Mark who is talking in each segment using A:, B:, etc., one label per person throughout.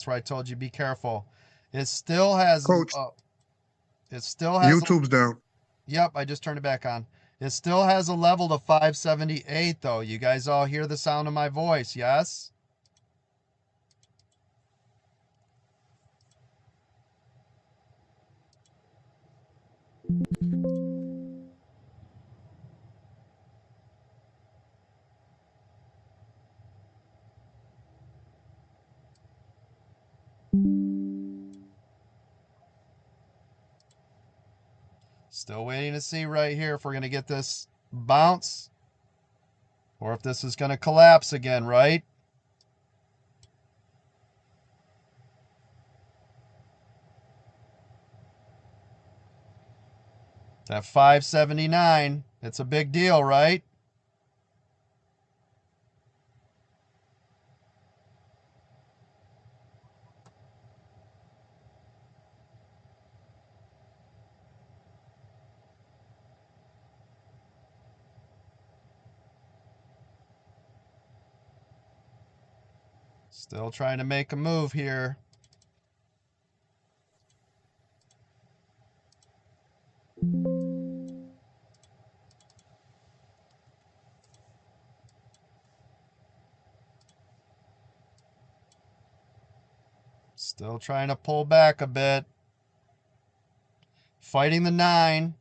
A: That's why I told you be careful. It still has,
B: Coach,
A: it still has,
B: YouTube's down.
A: yep, I just turned it back on. It still has a level to 578 though. You guys all hear the sound of my voice, yes? Still waiting to see right here if we're going to get this bounce or if this is going to collapse again, right? That 579, it's a big deal, right? Still trying to make a move here. Still trying to pull back a bit. Fighting the 9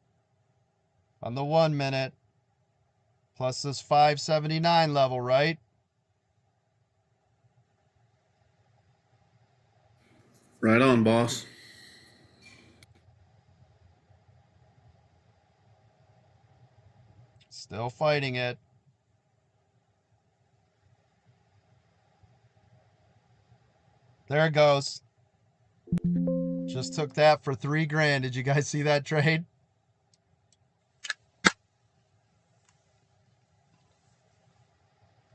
A: on the 1 minute. Plus this 579 level, right?
C: Right on, boss.
A: Still fighting it. There it goes. Just took that for $3,000. Did you guys see that trade?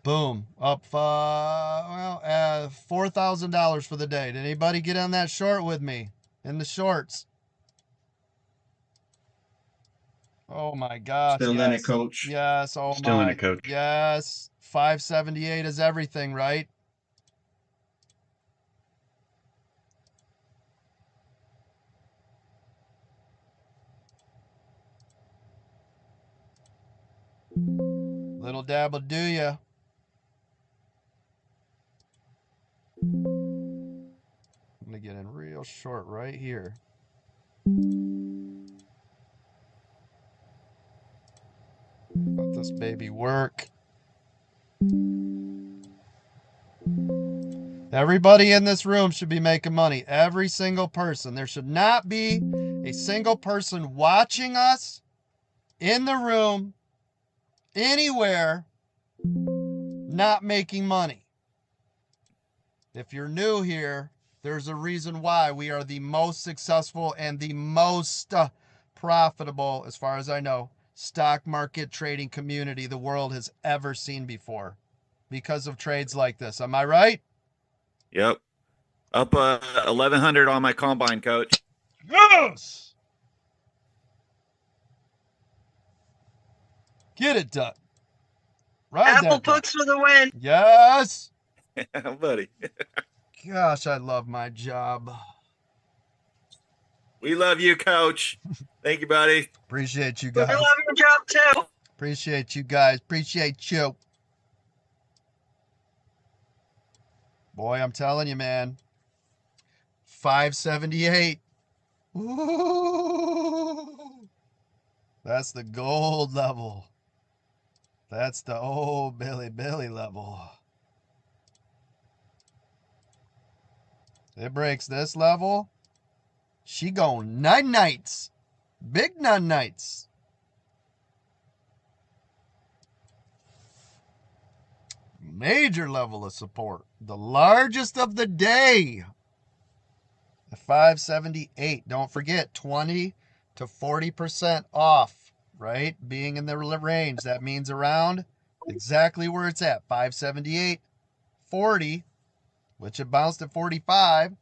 A: Boom. Up, $4,000 for the day. Did anybody get on that short with me? In the shorts? Oh my gosh.
C: Still in it,
A: Yes.
C: coach.
A: Yes. Oh
C: Still in
A: my.
C: it, coach.
A: Yes. 578 is everything, right? Little dab will do ya. I'm gonna get in real short right here. Let this baby work. Everybody in this room should be making money. Every single person. There should not be a single person watching us in the room, anywhere, not making money. If you're new here, there's a reason why we are the most successful and the most profitable, as far as I know, stock market trading community the world has ever seen before because of trades like this. Am I right?
D: Yep. Up 1,100 on my combine, coach.
A: Yes! Get it done. Ride
E: Apple
A: that done.
E: Pucks for the win.
A: Yes!
D: Buddy.
A: Gosh, I love my job.
D: We love you, coach. Thank you, buddy.
A: Appreciate you
E: We
A: guys.
E: love your job too.
A: Appreciate you guys. Appreciate you. Boy, I'm telling you, man. 578. Ooh. That's the gold level. That's the old Billy level. It breaks this level. She going night nights. Big nun nights. Major level of support. The largest of the day. 578. Don't forget 20 to 40% off, right? Being in the range. That means around exactly where it's at. 578, 40, which it bounced at 45.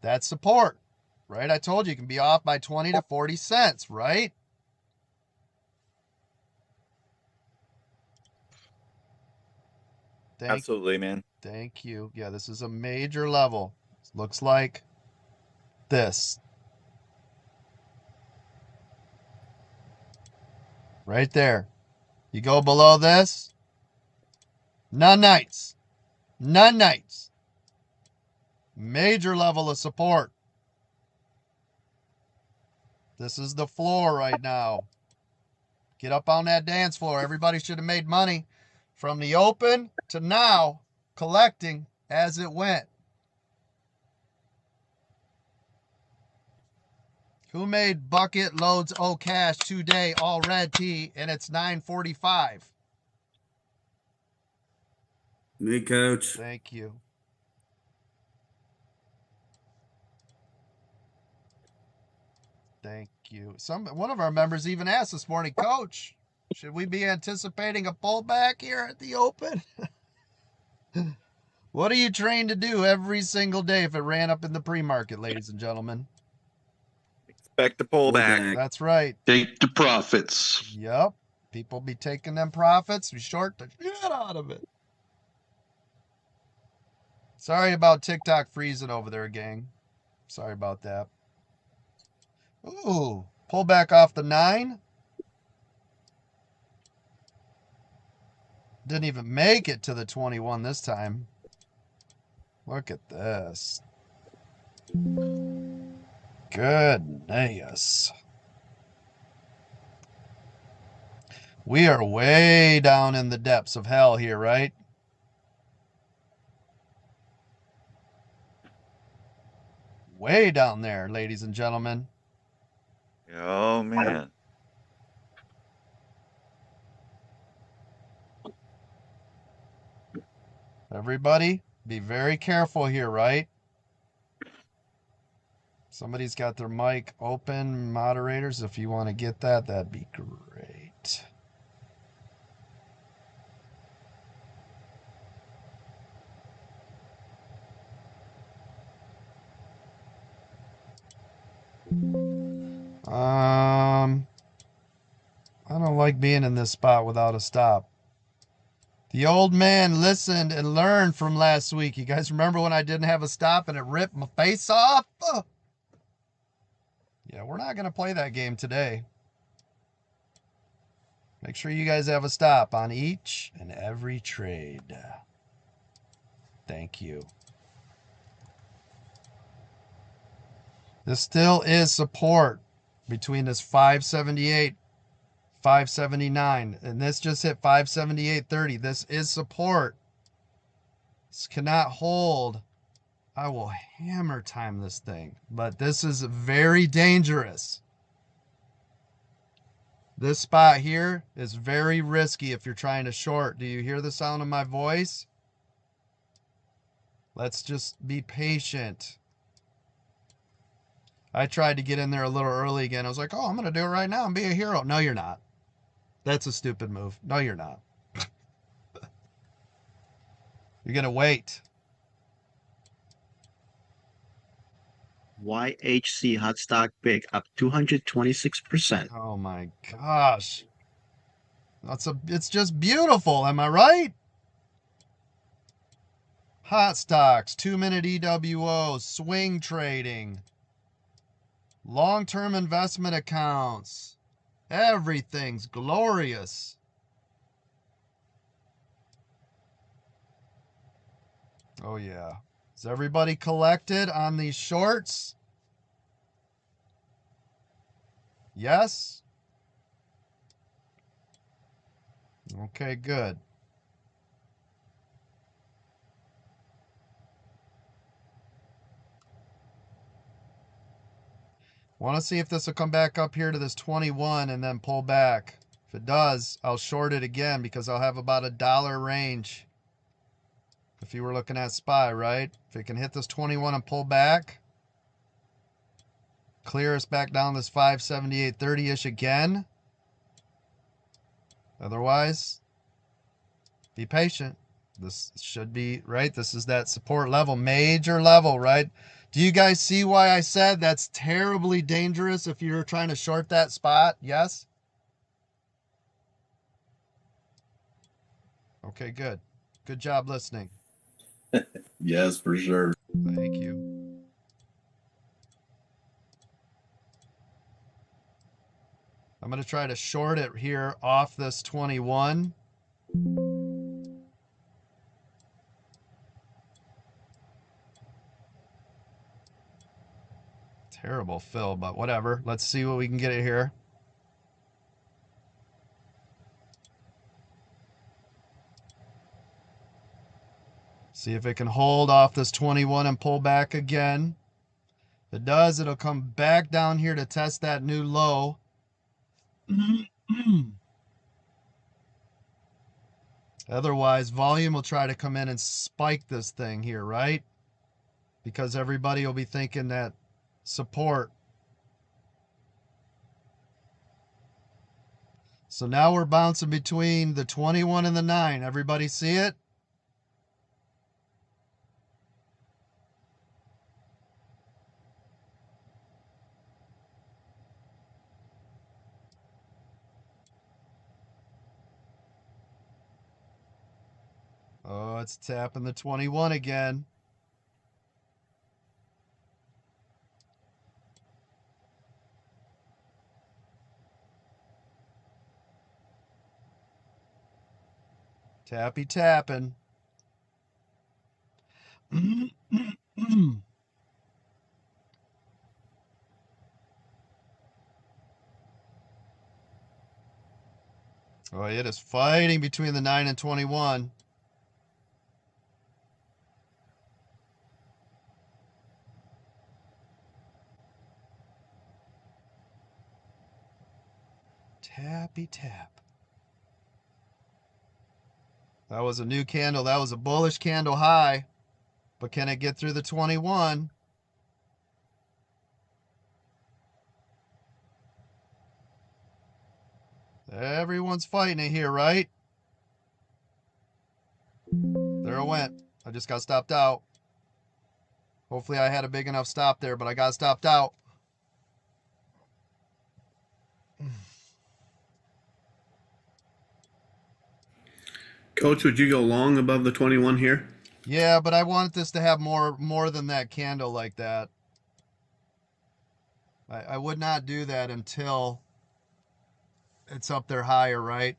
A: That's support, right? I told you it can be off by 20 to 40 cents, right?
D: Absolutely, man.
A: Thank you. Yeah, this is a major level. Looks like this. Right there. You go below this. None nights. None nights. Major level of support. This is the floor right now. Get up on that dance floor. Everybody should have made money from the open to now, collecting as it went. Who made bucket loads of cash today? All red tea, and it's 9:45.
C: Me, coach.
A: Thank you. Thank you. One of our members even asked this morning, Coach, should we be anticipating a pullback here at the open? What are you trained to do every single day if it ran up in the pre-market, ladies and gentlemen?
D: Expect the pullback.
A: That's right.
B: Take the profits.
A: Yep. People be taking them profits. We short the shit out of it. Sorry about TikTok freezing over there, gang. Sorry about that. Ooh, pull back off the 9. Didn't even make it to the 21 this time. Look at this. Goodness. We are way down in the depths of hell here, right? Way down there, ladies and gentlemen.
D: Oh, man.
A: Everybody, be very careful here, right? Somebody's got their mic open. Moderators, if you want to get that, that'd be great. I don't like being in this spot without a stop. The old man listened and learned from last week. You guys remember when I didn't have a stop and it ripped my face off? Oh. Yeah, we're not going to play that game today. Make sure you guys have a stop on each and every trade. Thank you. This still is support between this 578, 579, and this just hit 578.30. This is support. This cannot hold. I will hammer time this thing, but this is very dangerous. This spot here is very risky if you're trying to short. Do you hear the sound of my voice? Let's just be patient. I tried to get in there a little early again. I was like, oh, I'm going to do it right now and be a hero. No, you're not. That's a stupid move. No, you're not. You're going to wait.
E: YHC hot stock big up 226%.
A: Oh my gosh. It's just beautiful, am I right? Hot stocks, 2-minute EWO, swing trading, long-term investment accounts. Everything's glorious. Oh yeah. Is everybody collected on these shorts? Yes? Okay, good. Want to see if this will come back up here to this 21 and then pull back. If it does, I'll short it again because I'll have about $1 range. If you were looking at SPY, right? If it can hit this 21 and pull back, clear us back down this 578.30-ish again. Otherwise, be patient. This should be, right? This is that support level, major level, right? Do you guys see why I said that's terribly dangerous if you're trying to short that spot? Yes? Okay, good. Good job listening.
C: Yes, for sure.
A: Thank you. I'm going to try to short it here off this 21. Terrible fill, but whatever. Let's see what we can get it here. See if it can hold off this 21 and pull back again. If it does, it'll come back down here to test that new low. Otherwise, volume will try to come in and spike this thing here, right? Because everybody will be thinking that support. So now we're bouncing between the 21 and the 9. Everybody see it? Oh, it's tapping the 21 again. Tappy tapping. Oh, it is fighting between the 9 and 21. Tappy tap. That was a new candle. That was a bullish candle high. But can it get through the 21? Everyone's fighting it here, right? There it went. I just got stopped out. Hopefully I had a big enough stop there, but I got stopped out.
C: Coach, would you go long above the 21 here?
A: Yeah, but I want this to have more than that candle like that. I would not do that until it's up there higher, right?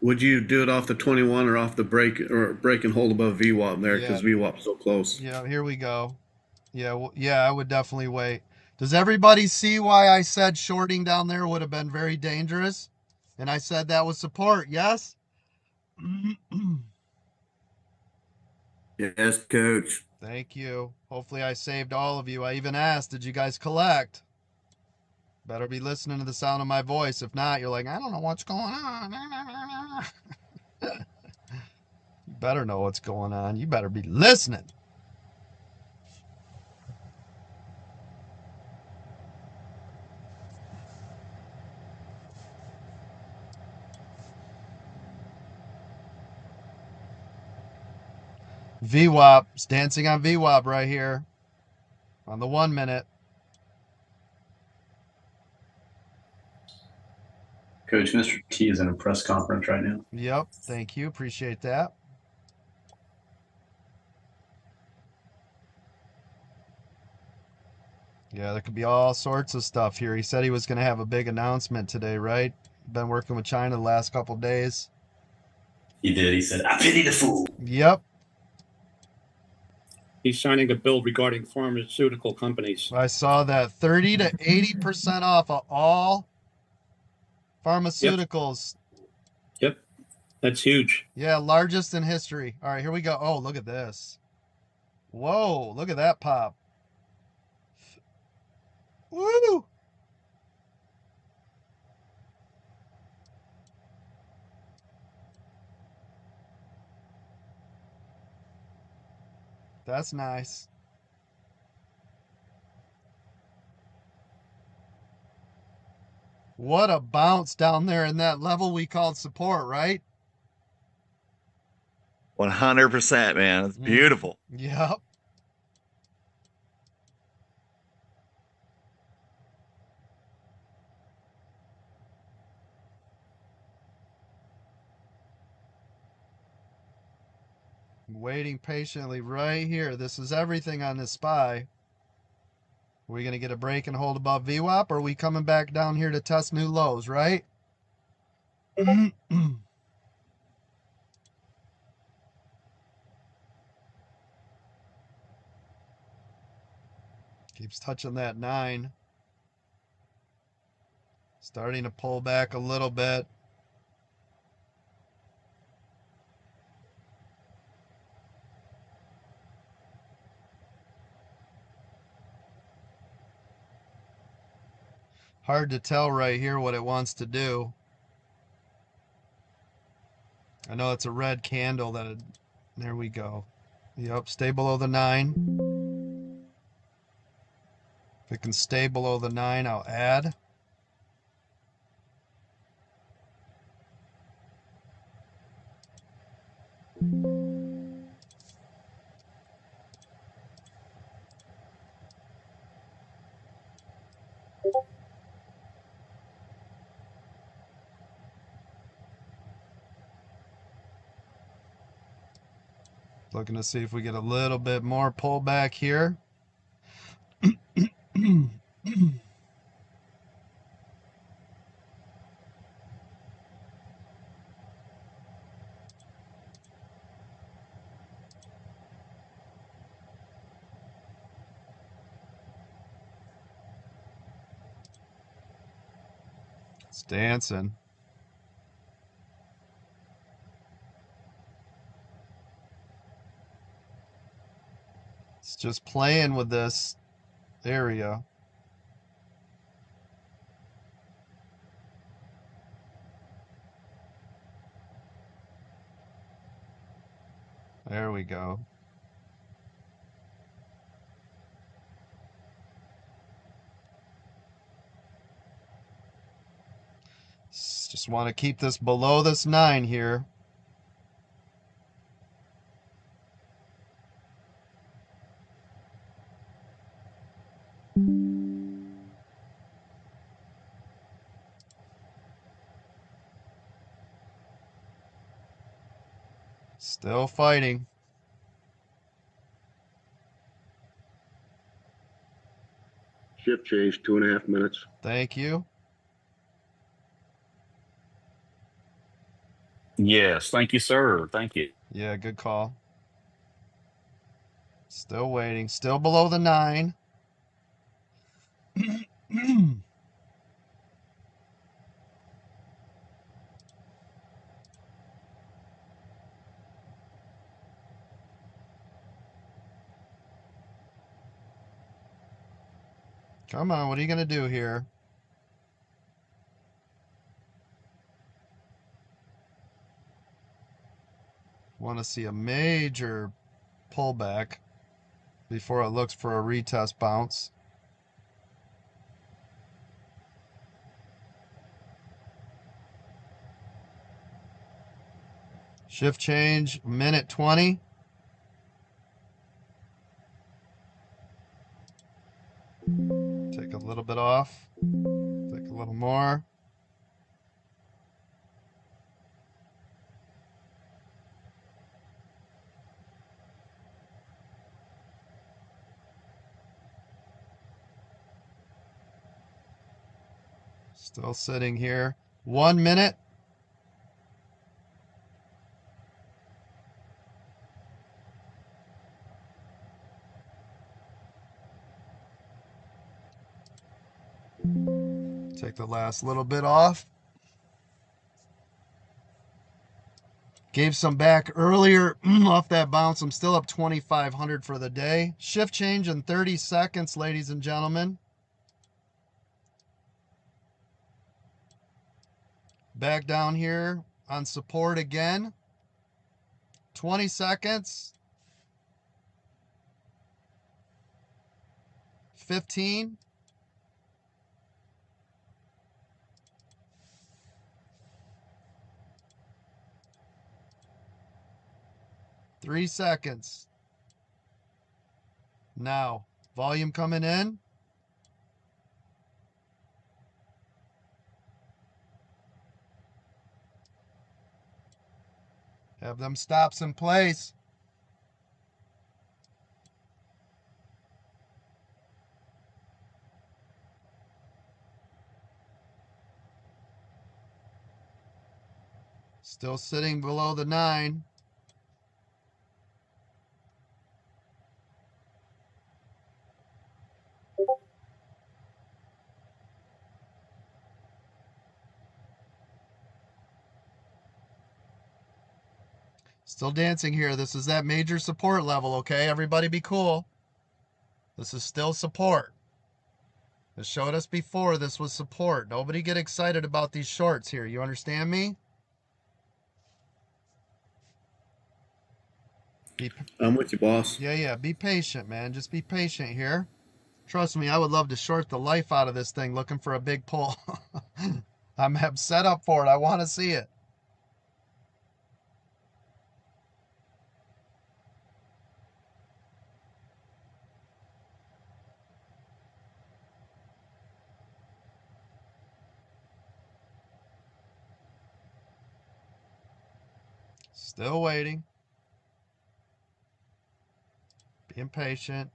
C: Would you do it off the 21 or off the break and hold above VWAP there because
A: Yeah.
C: VWAP's so close?
A: Yeah, here we go. Yeah, yeah, I would definitely wait. Does everybody see why I said shorting down there would have been very dangerous? And I said that was support, yes?
C: Yes, Coach.
A: Thank you. Hopefully I saved all of you. I even asked, did you guys collect? Better be listening to the sound of my voice. If not, you're like, I don't know what's going on. You better know what's going on. You better be listening. VWAP. It's dancing on VWAP right here on the 1 minute.
F: Coach, Mr. T is in a press conference right now.
A: Yep. Thank you. Appreciate that. Yeah, there could be all sorts of stuff here. He said he was going to have a big announcement today, right? Been working with China the last couple of days.
F: He did. He said, I pity the fool.
A: Yep.
G: He's signing a bill regarding pharmaceutical companies.
A: I saw that 30 to 80% off of all pharmaceuticals.
G: Yep. That's huge.
A: Yeah, largest in history. All right, here we go. Oh, look at this. Whoa, look at that pop. Woo! That's nice. What a bounce down there in that level we called support, right?
D: 100%, man. It's beautiful.
A: Yep. Waiting patiently right here. This is everything on this SPY. Are we going to get a break and hold above VWAP, or are we coming back down here to test new lows, right? Keeps touching that 9. Starting to pull back a little bit. Hard to tell right here what it wants to do. I know it's a red candle there we go. Yep, stay below the 9. If it can stay below the 9, I'll add. Looking to see if we get a little bit more pullback here. It's dancing. It's just playing with this area. There we go. Just want to keep this below this 9 here. Still fighting.
H: Shift change, 2.5 minutes.
A: Thank you.
I: Yes, thank you, sir. Thank you.
A: Yeah, good call. Still waiting. Still below the 9. Come on, what are you going to do here? Want to see a major pullback before it looks for a retest bounce. Shift change, minute 20. Take a little bit off. Take a little more. Still sitting here. 1 minute. Take the last little bit off. Gave some back earlier off that bounce. I'm still up 2,500 for the day. Shift change in 30 seconds, ladies and gentlemen. Back down here on support again. 20 seconds. 15. Three seconds. Now, volume coming in. Have them stops in place. Still sitting below the 9. Still dancing here. This is that major support level, okay? Everybody be cool. This is still support. It showed us before this was support. Nobody get excited about these shorts here. You understand me?
C: I'm with you, boss.
A: Yeah. Be patient, man. Just be patient here. Trust me, I would love to short the life out of this thing looking for a big pull. I'm set up for it. I want to see it. Still waiting. Being patient.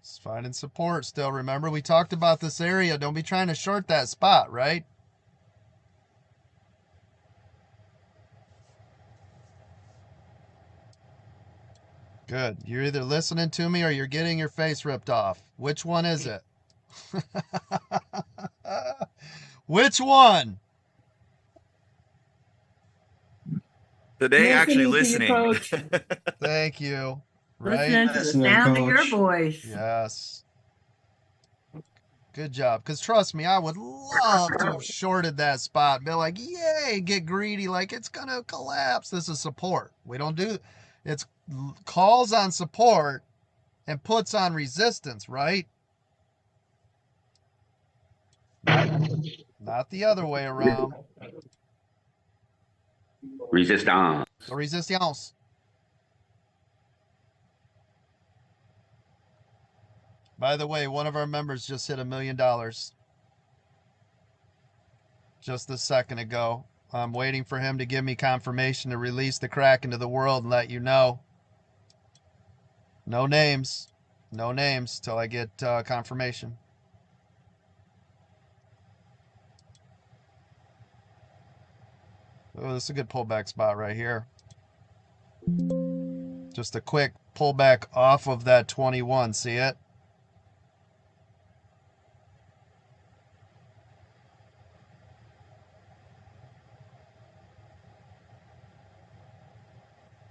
A: It's finding support still. Remember, we talked about this area. Don't be trying to short that spot, right? Good. You're either listening to me or you're getting your face ripped off. Which one is it? Which one?
D: Today, actually listening.
A: Thank you. Right?
J: Listening to the sound of your voice.
A: Yes. Good job. Because trust me, I would love to have shorted that spot. Be like, yay, get greedy. Like, it's going to collapse. This is support. We don't do, it's calls on support and puts on resistance, right? Not the other way around.
H: Resistance.
A: Resistance. By the way, one of our members just hit $1 million just a second ago. I'm waiting for him to give me confirmation to release the crack into the world and let you know. No names. No names till I get confirmation. Oh, this is a good pullback spot right here. Just a quick pullback off of that 21. See it?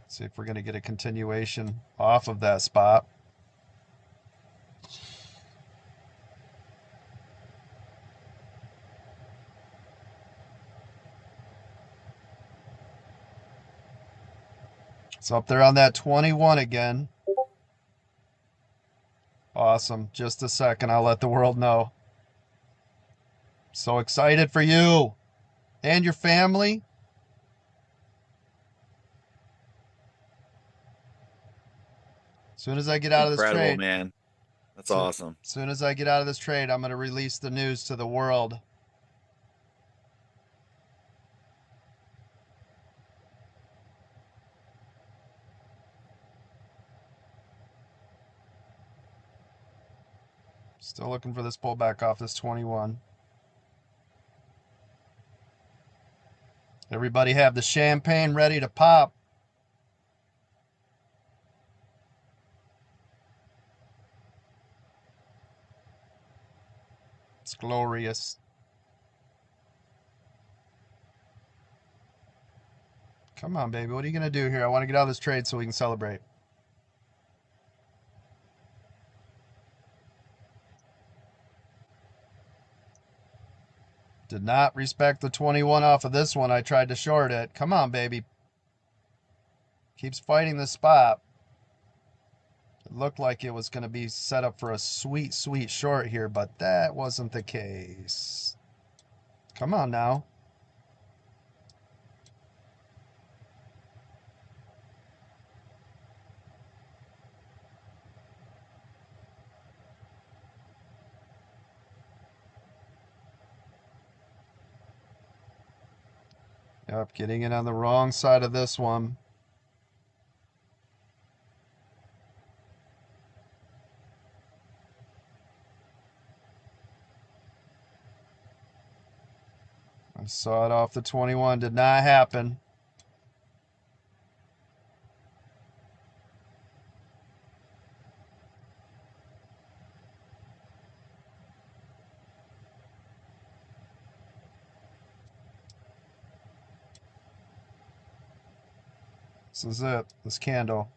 A: See if we're going to get a continuation off of that spot. It's up there on that 21 again. Awesome. Just a second. I'll let the world know. So excited for you and your family. As soon as I get out of this
D: Incredible,
A: trade,
D: man. That's awesome.
A: As soon as I get out of this trade, I'm going to release the news to the world. Still looking for this pullback off this 21. Everybody have the champagne ready to pop. It's glorious. Come on, baby. What are you going to do here? I want to get out of this trade so we can celebrate. Did not respect the 21 off of this one. I tried to short it. Come on, baby. Keeps fighting the spot. It looked like it was going to be set up for a sweet, sweet short here, but that wasn't the case. Come on now. Yep, getting in on the wrong side of this one. I saw it off the 21. Did not happen. This is it. This candle.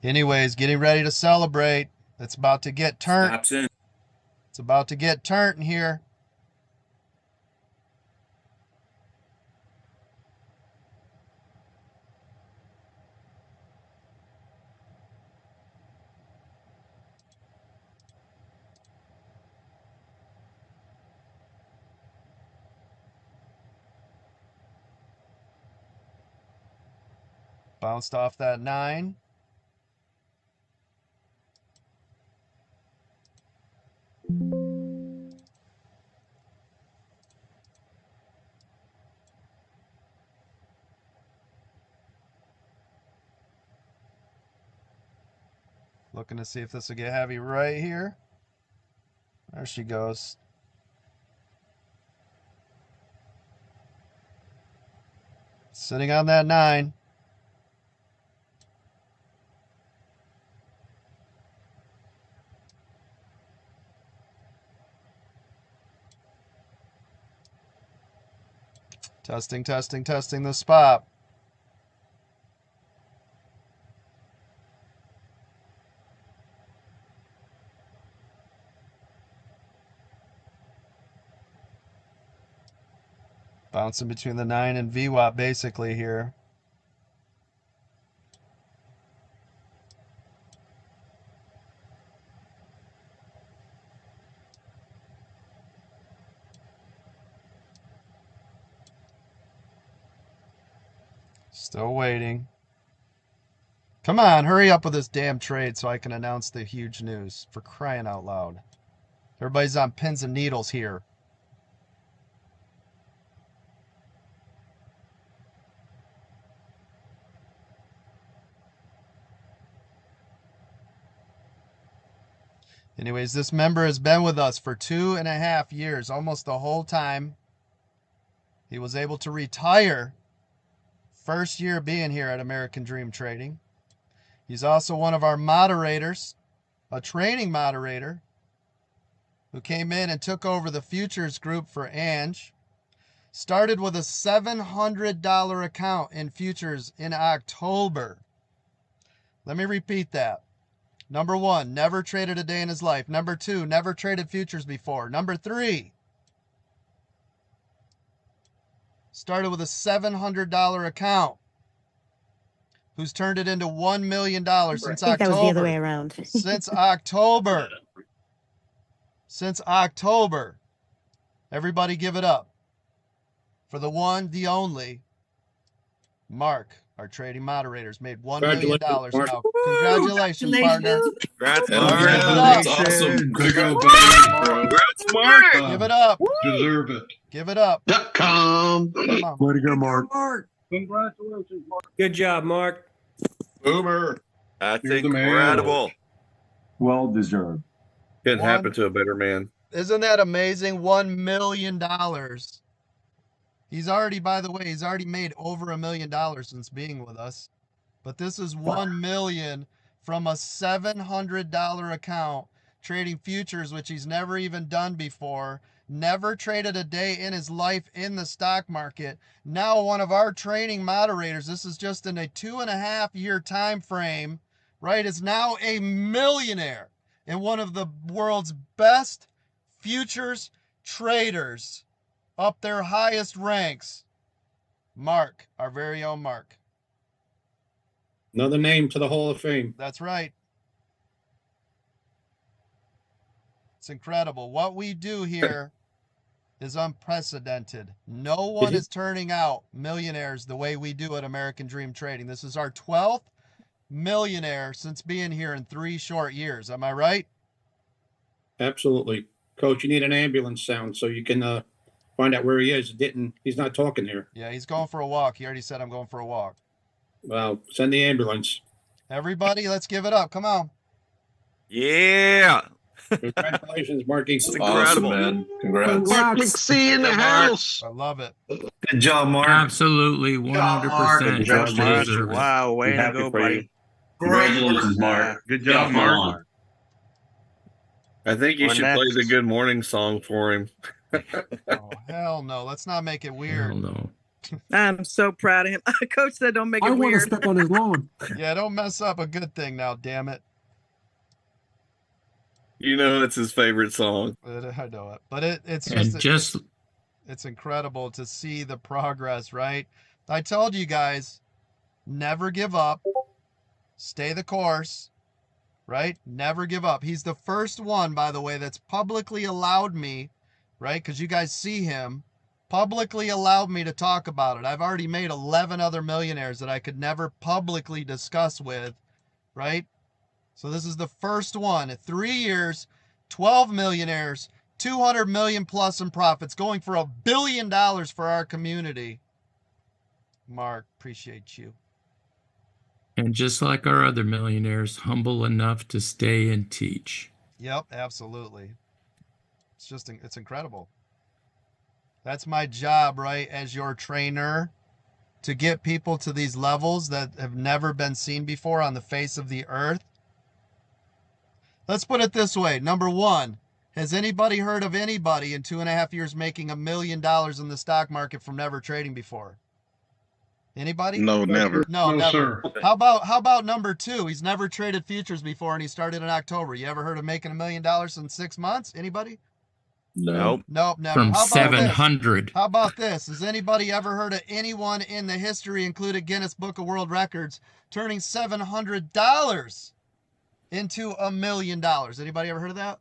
A: Anyways, getting ready to celebrate. It's about to get turned.
D: Stops in.
A: It's about to get turned here. Bounced off that 9. Looking to see if this will get heavy right here. There she goes. Sitting on that 9. Testing, testing, testing the spot. Bouncing between the 9 and VWAP basically here. Still waiting. Come on, hurry up with this damn trade so I can announce the huge news. For crying out loud. Everybody's on pins and needles here. Anyways, this member has been with us for 2.5 years, almost the whole time. He was able to retire first year being here at American Dream Trading. He's also one of our moderators, a training moderator, who came in and took over the futures group for Ange. Started with a $700 account in futures in October. Let me repeat that. Number 1, never traded a day in his life. Number 2, never traded futures before. Number 3, started with a $700 account, who's turned it into $1 million since October.
K: That was the other way around.
A: Since October. Since October. Everybody give it up for the one, the only, Mark. Our trading moderators made $1 million now. Congratulations, partner.
D: Congrats,
B: That's awesome. Good go, buddy, bro.
D: Congrats, Mark.
A: Give it up.
B: Deserve it.
A: Give it up.
H: .com.
A: Come on.
H: Way to go, Mark.
G: Congratulations, Mark.
L: Good job, Mark.
B: Boomer.
D: That's
B: You're the man.
D: incredible.
H: Well deserved.
C: Couldn't
A: One-
C: happen to a better man.
A: Isn't that amazing? $1 million. He's already, by the way, he's already made over $1 million since being with us. But this is $1 million from a $700 account trading futures, which he's never even done before. Never traded a day in his life in the stock market. Now one of our training moderators, this is just in a 2.5 year time frame, right, is now a millionaire and one of the world's best futures traders. Up their highest ranks. Mark, our very own Mark.
G: Another name to the Hall of Fame.
A: That's right. It's incredible. What we do here is unprecedented. No one is turning out millionaires the way we do at American Dream Trading. This is our 12th millionaire since being here in 3 short years. Am I right?
G: Absolutely. Coach, you need an ambulance sound so you can find out where he is. He's not talking here.
A: Yeah, he's going for a walk. He already said I'm going for a walk.
G: Well, send the ambulance.
A: Everybody, let's give it up. Come on.
D: Yeah.
G: Congratulations, Marky.
D: It's
B: Awesome,
D: incredible.
B: man. Congrats.
E: Mark C in the
D: Good, Mark.
E: house.
A: I love it.
C: Good job, Mark.
K: Absolutely, 100%.
B: Good job, Mark.
K: Deserve it.
E: Wow, way
B: I'm
E: to
B: happy
E: go,
B: for you.
E: buddy.
F: Congratulations, Mark.
E: Good
F: Get
E: job,
F: off the
E: Mark.
F: lawn.
B: I think you
E: Well,
B: should play
E: next.
B: the good morning song for him.
A: Oh, hell no. Let's not make it
K: Hell
A: weird.
K: no.
J: I'm so proud of him. Coach said don't make it
L: I want to
J: weird.
L: step on his lawn.
A: Yeah, don't mess up a good thing now, damn it.
B: You know it's his favorite song.
A: I know it. But it's
K: And just
A: it's incredible to see the progress, right? I told you guys, never give up. Stay the course, right? Never give up. He's the first one, by the way, that's publicly allowed me, right? Because you guys see him, publicly allowed me to talk about it. I've already made 11 other millionaires that I could never publicly discuss with, right? So this is the first one. At 3 years, 12 millionaires, 200 million plus in profits, going for $1 billion for our community. Mark, appreciate you.
K: and just like our other millionaires, humble enough to stay and teach.
A: Yep, absolutely. It's incredible. That's my job, right, as your trainer, to get people to these levels that have never been seen before on the face of the earth. Let's put it this way. Number one, has anybody heard of anybody in 2.5 years making $1 million in the stock market from never trading before? Anybody?
E: No, never.
A: No,
C: No,
A: never.
C: sir.
A: How about number two? He's never traded futures before and he started in October. You ever heard of making $1 million in 6 months? Anybody?
B: Nope.
A: Nope, never.
K: From
A: How about this?
K: 700.
A: How about this? Has anybody ever heard of anyone in the history, including Guinness Book of World Records, turning $700 into $1 million? Anybody ever heard of that?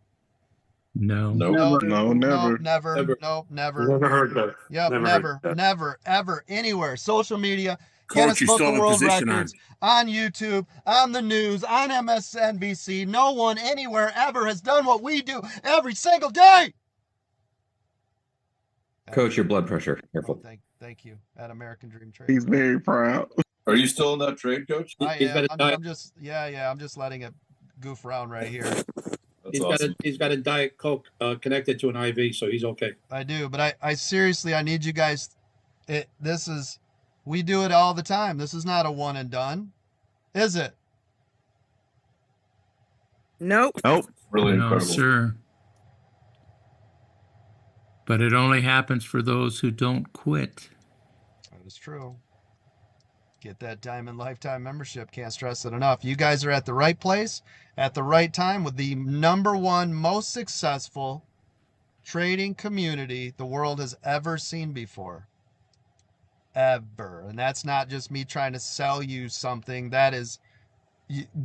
K: No.
E: No, never.
A: Nope, never.
G: Never.
A: Nope, never.
B: Never heard that.
A: Yep,
B: Never
A: never,
B: heard that.
A: never, ever, anywhere. Social media,
C: Coach,
A: Guinness
C: you
A: Book
C: stole
A: of
C: a
A: World
C: position
A: Records, on YouTube, on the news, on MSNBC. No one anywhere ever has done what we do every single day.
L: Coach, your blood pressure.
A: Oh,
L: Careful.
A: thank you. At American Dream Trade.
E: He's very proud.
B: Are you still in that trade, Coach?
A: I
G: He's got
A: am.
G: a diet.
A: I'm just, yeah. I'm just letting it goof around right here.
B: That's awesome.
G: He's got a Diet Coke connected to an IV, so he's okay.
A: I do, but I seriously, I need you guys. We do it all the time. This is not a one and done, is it?
J: Nope.
D: Nope.
B: Really
K: No,
B: incredible.
K: sir. But it only happens for those who don't quit.
A: That is true. Get that Diamond Lifetime membership. Can't stress it enough. You guys are at the right place at the right time with the #1 most successful trading community the world has ever seen before. Ever. And that's not just me trying to sell you something. That is,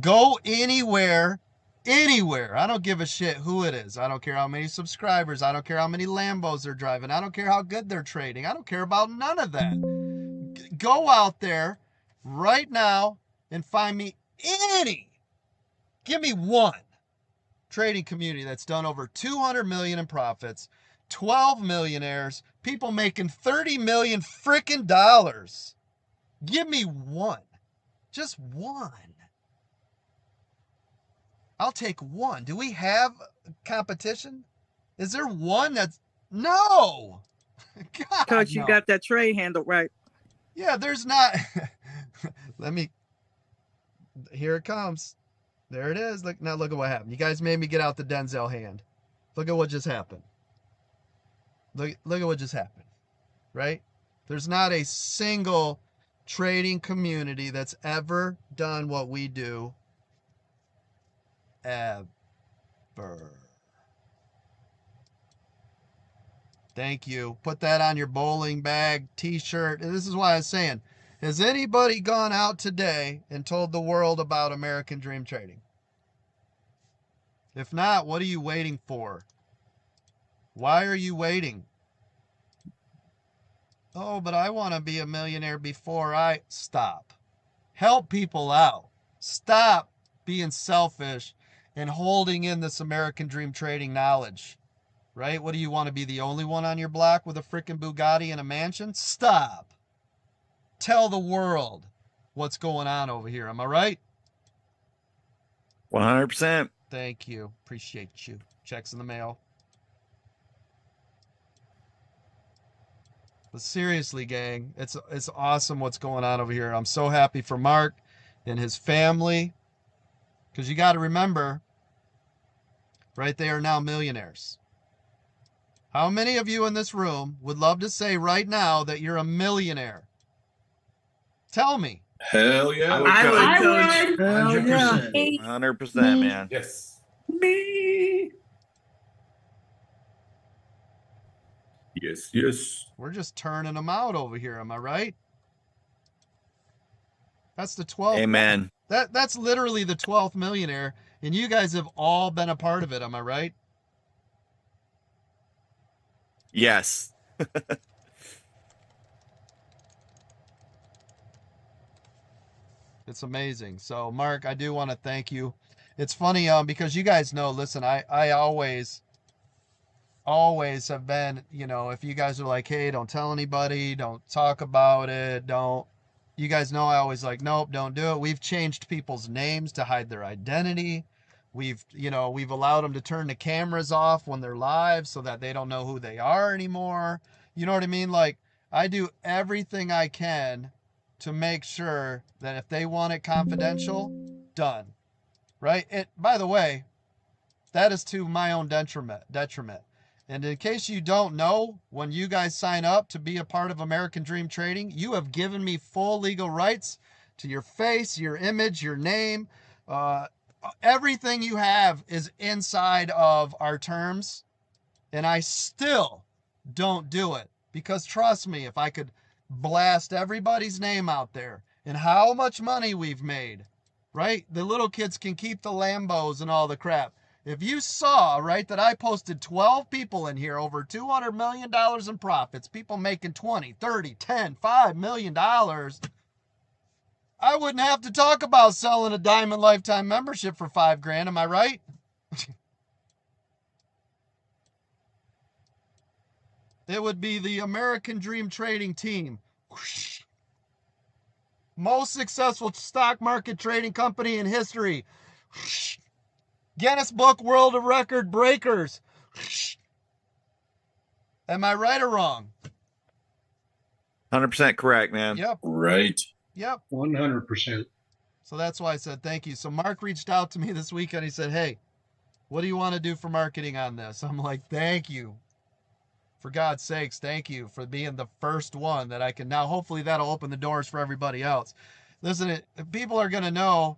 A: go anywhere. Anywhere. I don't give a shit who it is. I don't care how many subscribers. I don't care how many Lambos they're driving. I don't care how good they're trading. I don't care about none of that. Go out there right now and find me give me one trading community that's done over 200 million in profits, 12 millionaires, people making 30 million freaking dollars. Give me one. Just one. I'll take one. Do we have competition? Is there one that's... No! God,
J: Coach, you
A: no.
J: got that trade handled right.
A: Yeah, there's not... Here it comes. There it is. Look at what happened. You guys made me get out the Denzel hand. Look at what just happened. Look at what just happened. Right? There's not a single trading community that's ever done what we do. Ever. Thank you. Put that on your bowling bag, t-shirt. And this is why I was saying, has anybody gone out today and told the world about American Dream Trading? If not, what are you waiting for? Why are you waiting? Oh, but I want to be a millionaire before I... Stop. Help people out. Stop being selfish and holding in this American Dream Trading knowledge. right? What do you want to be, the only one on your block with a freaking Bugatti and a mansion? Stop. Tell the world what's going on over here. Am I right?
D: 100%.
A: Thank you. Appreciate you. Checks in the mail. But seriously, gang, it's awesome what's going on over here. I'm so happy for Mark and his family, because you got to remember, right, they are now millionaires. How many of you in this room would love to say right now that you're a millionaire? Tell me.
B: Hell yeah.
J: I would, Coach.
G: Hell yeah.
D: 100%, man.
B: Yes.
G: Me.
B: Yes, yes.
A: We're just turning them out over here. Am I right? That's the 12th.
D: Amen.
A: That's literally the 12th millionaire, and you guys have all been a part of it. Am I right?
D: Yes.
A: It's amazing. So, Mark, I do want to thank you. It's funny because you guys know, listen, I always have been, you know, if you guys are like, hey, don't tell anybody, don't talk about it, you guys know I always like, nope, don't do it. We've changed people's names to hide their identity. We've allowed them to turn the cameras off when they're live so that they don't know who they are anymore. You know what I mean? Like, I do everything I can to make sure that if they want it confidential, done. Right? By the way, that is to my own detriment. And in case you don't know, when you guys sign up to be a part of American Dream Trading, you have given me full legal rights to your face, your image, your name. Everything you have is inside of our terms. And I still don't do it. Because trust me, if I could blast everybody's name out there and how much money we've made, right? The little kids can keep the Lambos and all the crap. If you saw, right, that I posted 12 people in here, over $200 million in profits, people making 20, 30, 10, $5 million, I wouldn't have to talk about selling a Diamond Lifetime membership for $5,000. Am I right? It would be the American Dream Trading Team. Whoosh. Most successful stock market trading company in history. Whoosh. Guinness Book World of Record breakers. Whoosh. Am I right or wrong?
D: 100% correct, man.
A: Yep.
B: Right.
A: Yep.
G: 100%.
A: So that's why I said thank you. So Mark reached out to me this weekend. He said, hey, what do you want to do for marketing on this? I'm like, thank you. For God's sakes, thank you for being the first one that I can now. Hopefully that'll open the doors for everybody else. Listen, people are going to know,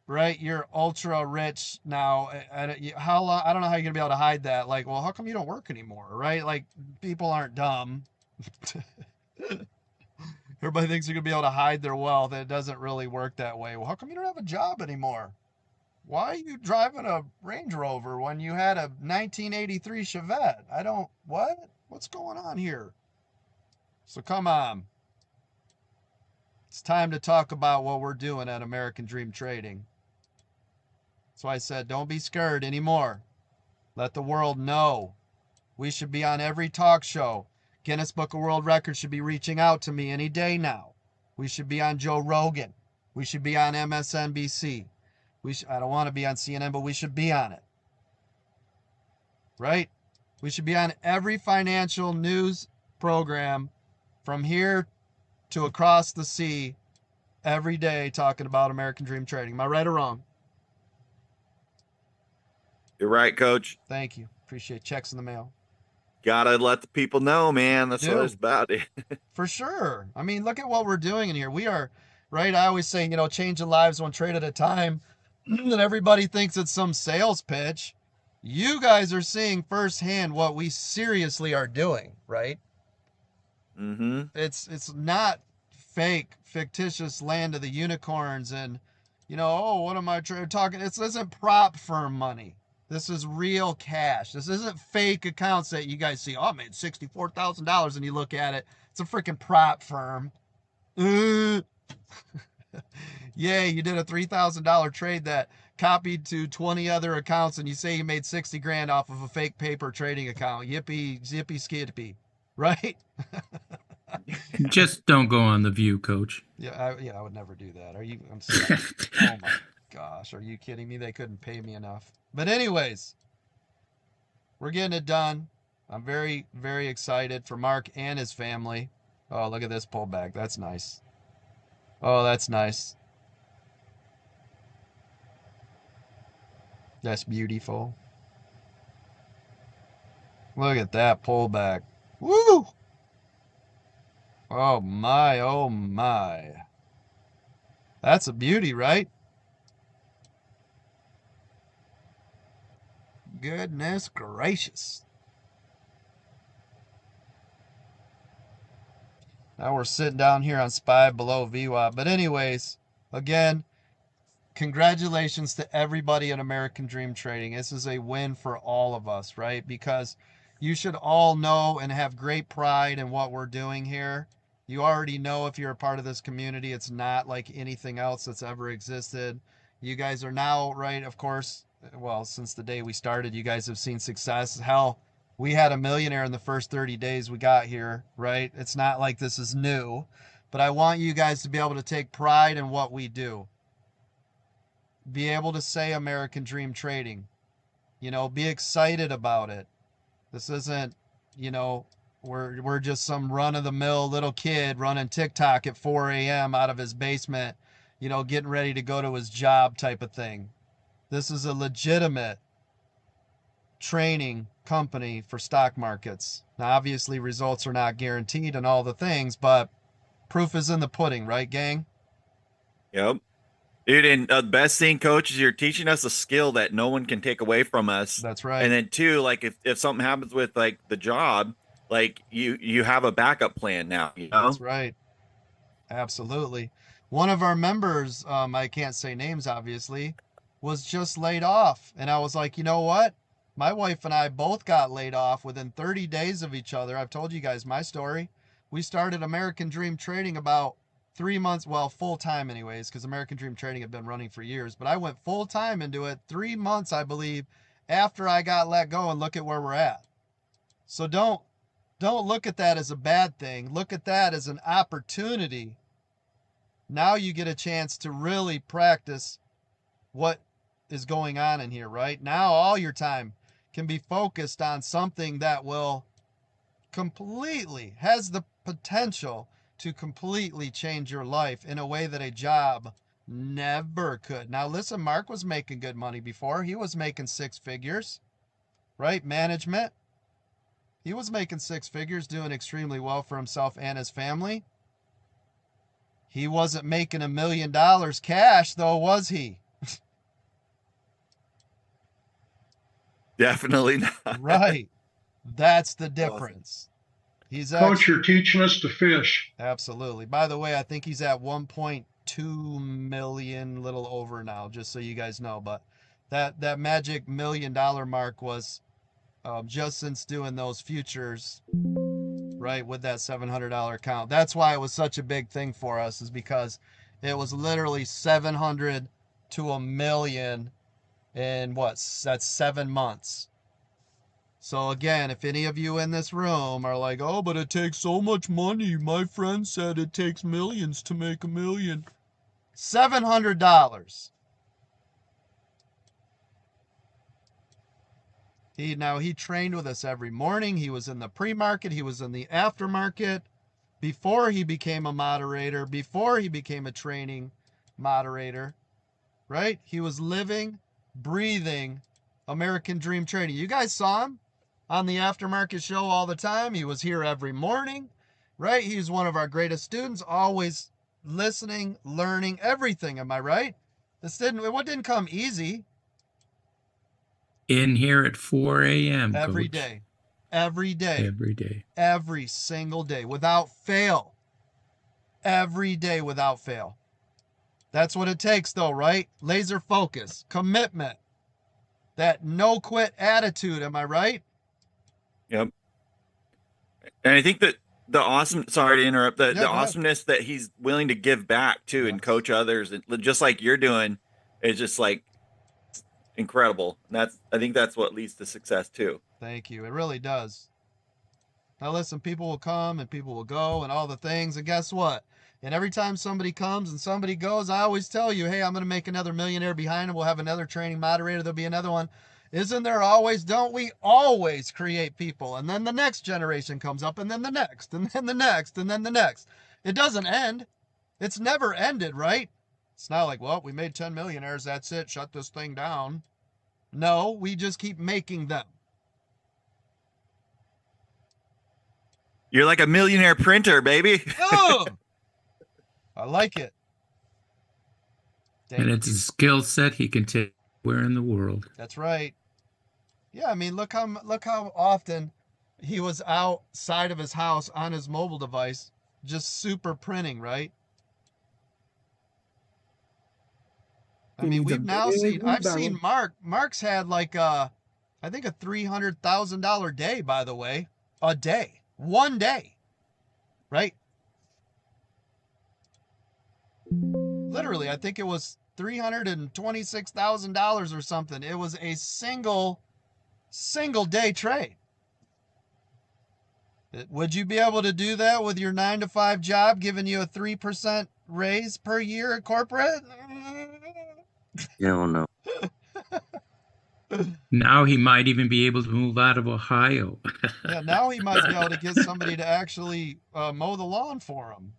A: right? You're ultra rich now. And how long? I don't know how you're going to be able to hide that. Like, well, how come you don't work anymore, right? Like, people aren't dumb. Everybody thinks you're going to be able to hide their wealth. It doesn't really work that way. Well, how come you don't have a job anymore? Why are you driving a Range Rover when you had a 1983 Chevette? What? What's going on here? So come on. It's time to talk about what we're doing at American Dream Trading. So I said, don't be scared anymore. Let the world know. We should be on every talk show. Guinness Book of World Records should be reaching out to me any day now. We should be on Joe Rogan. We should be on MSNBC. I don't want to be on CNN, but we should be on it. Right? We should be on every financial news program from here to across the sea every day talking about American Dream Trading. Am I right or wrong?
D: You're right, Coach.
A: Thank you. Appreciate checks in the mail.
D: Gotta let the people know, man. That's what it's about.
A: For sure. I mean, look at what we're doing in here. We are, right? I always say, changing lives one trade at a time. And everybody thinks it's some sales pitch. You guys are seeing firsthand what we seriously are doing, right?
D: Mm-hmm.
A: It's not fake, fictitious land of the unicorns and, what am I talking? This isn't prop firm money. This is real cash. This isn't fake accounts that you guys see. Oh, I made $64,000 and you look at it. It's a freaking prop firm. Yay, you did a $3,000 trade that copied to 20 other accounts, and you say you made 60 grand off of a fake paper trading account. Yippee, zippy, skippy, right?
K: Just don't go on The View, Coach.
A: Yeah, I would never do that. Are you? I'm sorry. Oh my gosh, are you kidding me? They couldn't pay me enough. But anyways, we're getting it done. I'm very, very excited for Mark and his family. Oh, look at this pullback. That's nice. Oh, that's nice. That's beautiful. Look at that pullback. Woo! Oh my, oh my. That's a beauty, right? Goodness gracious. Now we're sitting down here on SPY below VWAP. But anyways, again, congratulations to everybody at American Dream Trading. This is a win for all of us, right? Because you should all know and have great pride in what we're doing here. You already know if you're a part of this community, it's not like anything else that's ever existed. You guys are now, right, of course, well, since the day we started, you guys have seen success. Hell, we had a millionaire in the first 30 days we got here, right? It's not like this is new, but I want you guys to be able to take pride in what we do. Be able to say American Dream Trading, you know, be excited about it. This isn't, you know, we're just some run-of-the-mill little kid running TikTok at 4 a.m. out of his basement, you know, getting ready to go to his job type of thing. This is a legitimate training company for stock markets. Now, obviously, results are not guaranteed and all the things, but proof is in the pudding, right, gang?
D: Yep. Dude, and the best thing, Coach, is you're teaching us a skill that no one can take away from us.
A: That's right.
D: And then two, like if something happens with like the job, like you have a backup plan now, you know?
A: That's right. Absolutely. One of our members, I can't say names obviously, was just laid off. And I was like, you know what? My wife and I both got laid off within 30 days of each other. I've told you guys my story. We started American Dream Trading about 3 months, well, full time anyways, because American Dream Trading had been running for years, but I went full time into it 3 months, I believe, after I got let go, and look at where we're at. So don't look at that as a bad thing. Look at that as an opportunity. Now you get a chance to really practice what is going on in here, right? Now all your time can be focused on something that will has the potential to completely change your life in a way that a job never could. Now listen, Mark was making good money before. He was making 6 figures, right? Management. He was making 6 figures, doing extremely well for himself and his family. He wasn't making $1 million cash though, was he?
D: Definitely not.
A: Right. That's the difference. He's
B: Coach, you're teaching us to fish.
A: Absolutely. By the way, I think he's at 1.2 million, little over now, just so you guys know. But that magic $1 million mark was just since doing those futures, right, with that $700 account. That's why it was such a big thing for us, is because it was literally 700 to $1 million in that's 7 months. So again, if any of you in this room are like, oh, but it takes so much money. My friend said it takes millions to make $1 million. $700. He trained with us every morning. He was in the pre-market. He was in the aftermarket before he became a moderator, before he became a training moderator, right? He was living, breathing American Dream Trading. You guys saw him on the aftermarket show all the time. He was here every morning, right? He's one of our greatest students, always listening, learning, everything. Am I right? What didn't come easy.
K: In here at 4 a.m.
A: Every
K: Coach.
A: day. Every day.
K: Every day.
A: Every single day without fail. Every day without fail. That's what it takes though, right? Laser focus, commitment, that no quit attitude. Am I right?
D: Yep. And I think that the awesome, sorry to interrupt, the
A: Yeah, go ahead.
D: awesomeness that he's willing to give back too and
A: Yes.
D: coach others, and just like you're doing, is just like incredible. And I think that's what leads to success too.
A: Thank you. It really does. Now listen, people will come and people will go and all the things, and guess what? And every time somebody comes and somebody goes, I always tell you, hey, I'm going to make another millionaire behind him. We'll have another training moderator. There'll be another one. Isn't there always, don't we always create people? And then the next generation comes up, and then the next, and then the next, and then the next. It doesn't end. It's never ended, right? It's not like, well, we made 10 millionaires. That's it. Shut this thing down. No, we just keep making them.
D: You're like a millionaire printer, baby.
A: Oh, I like it.
K: And it's a skill set he can take anywhere in the world.
A: That's right. Yeah, I mean, look how often he was outside of his house on his mobile device, just super printing, right? I mean, we've now seen. I've seen Mark's had like I think a $300,000 day, by the way, a day, one day, right? Literally, I think it was $326,000 or something. It was a single day trade. Would you be able to do that with your 9-to-5 job, giving you a 3% raise per year at corporate?
E: Hell no.
K: Now he might even be able to move out of Ohio.
A: Yeah, now he might be able to get somebody to actually mow the lawn for him.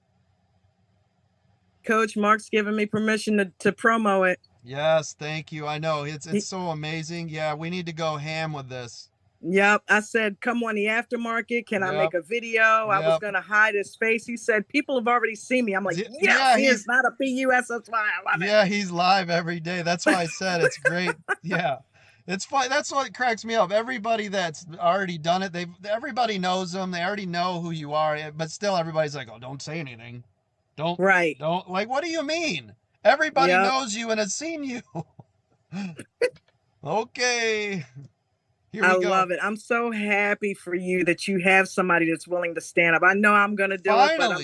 J: Coach Mark's giving me permission to promo it.
A: Yes, thank you. I know it's so amazing. Yeah, we need to go ham with this.
J: Yep. I said, come on the aftermarket. Can I make a video? I was going to hide his face. He said, people have already seen me. I'm like, yes, he is not a PUSSY. I love it.
A: Yeah, he's live every day. That's why I said it's great. Yeah. It's fun. That's what cracks me up. Everybody that's already done it, everybody knows them. They already know who you are, but still everybody's like, oh, don't say anything. Don't, like, what do you mean? Everybody knows you and has seen you. Okay. Here we go.
J: I love it. I'm so happy for you that you have somebody that's willing to stand up. I know I'm going to do it, but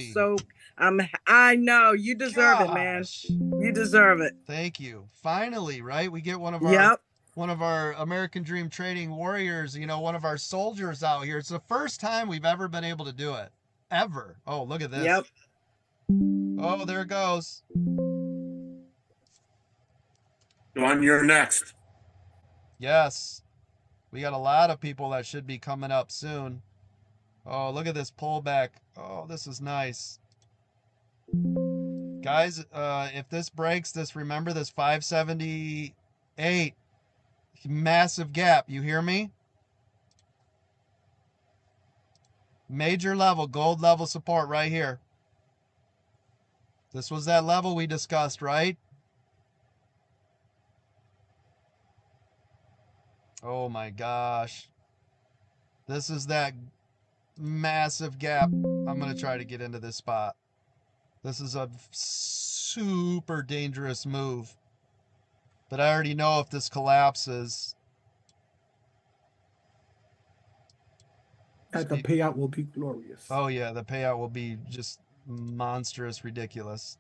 J: I know you deserve it, man. You deserve it.
A: Thank you. Finally, right? We get one of our American Dream Trading Warriors, one of our soldiers out here. It's the first time we've ever been able to do it. Ever. Oh, look at this.
J: Yep.
A: Oh, there it goes.
B: John, you're next.
A: Yes. We got a lot of people that should be coming up soon. Oh, look at this pullback. Oh, this is nice. Guys, if this breaks, remember this 578. Massive gap. You hear me? Major level, gold level support right here. This was that level we discussed, right? Oh my gosh. This is that massive gap. I'm going to try to get into this spot. This is a super dangerous move. But I already know if this collapses.
M: And the payout will be glorious.
A: Oh yeah, the payout will be just monstrous, ridiculous.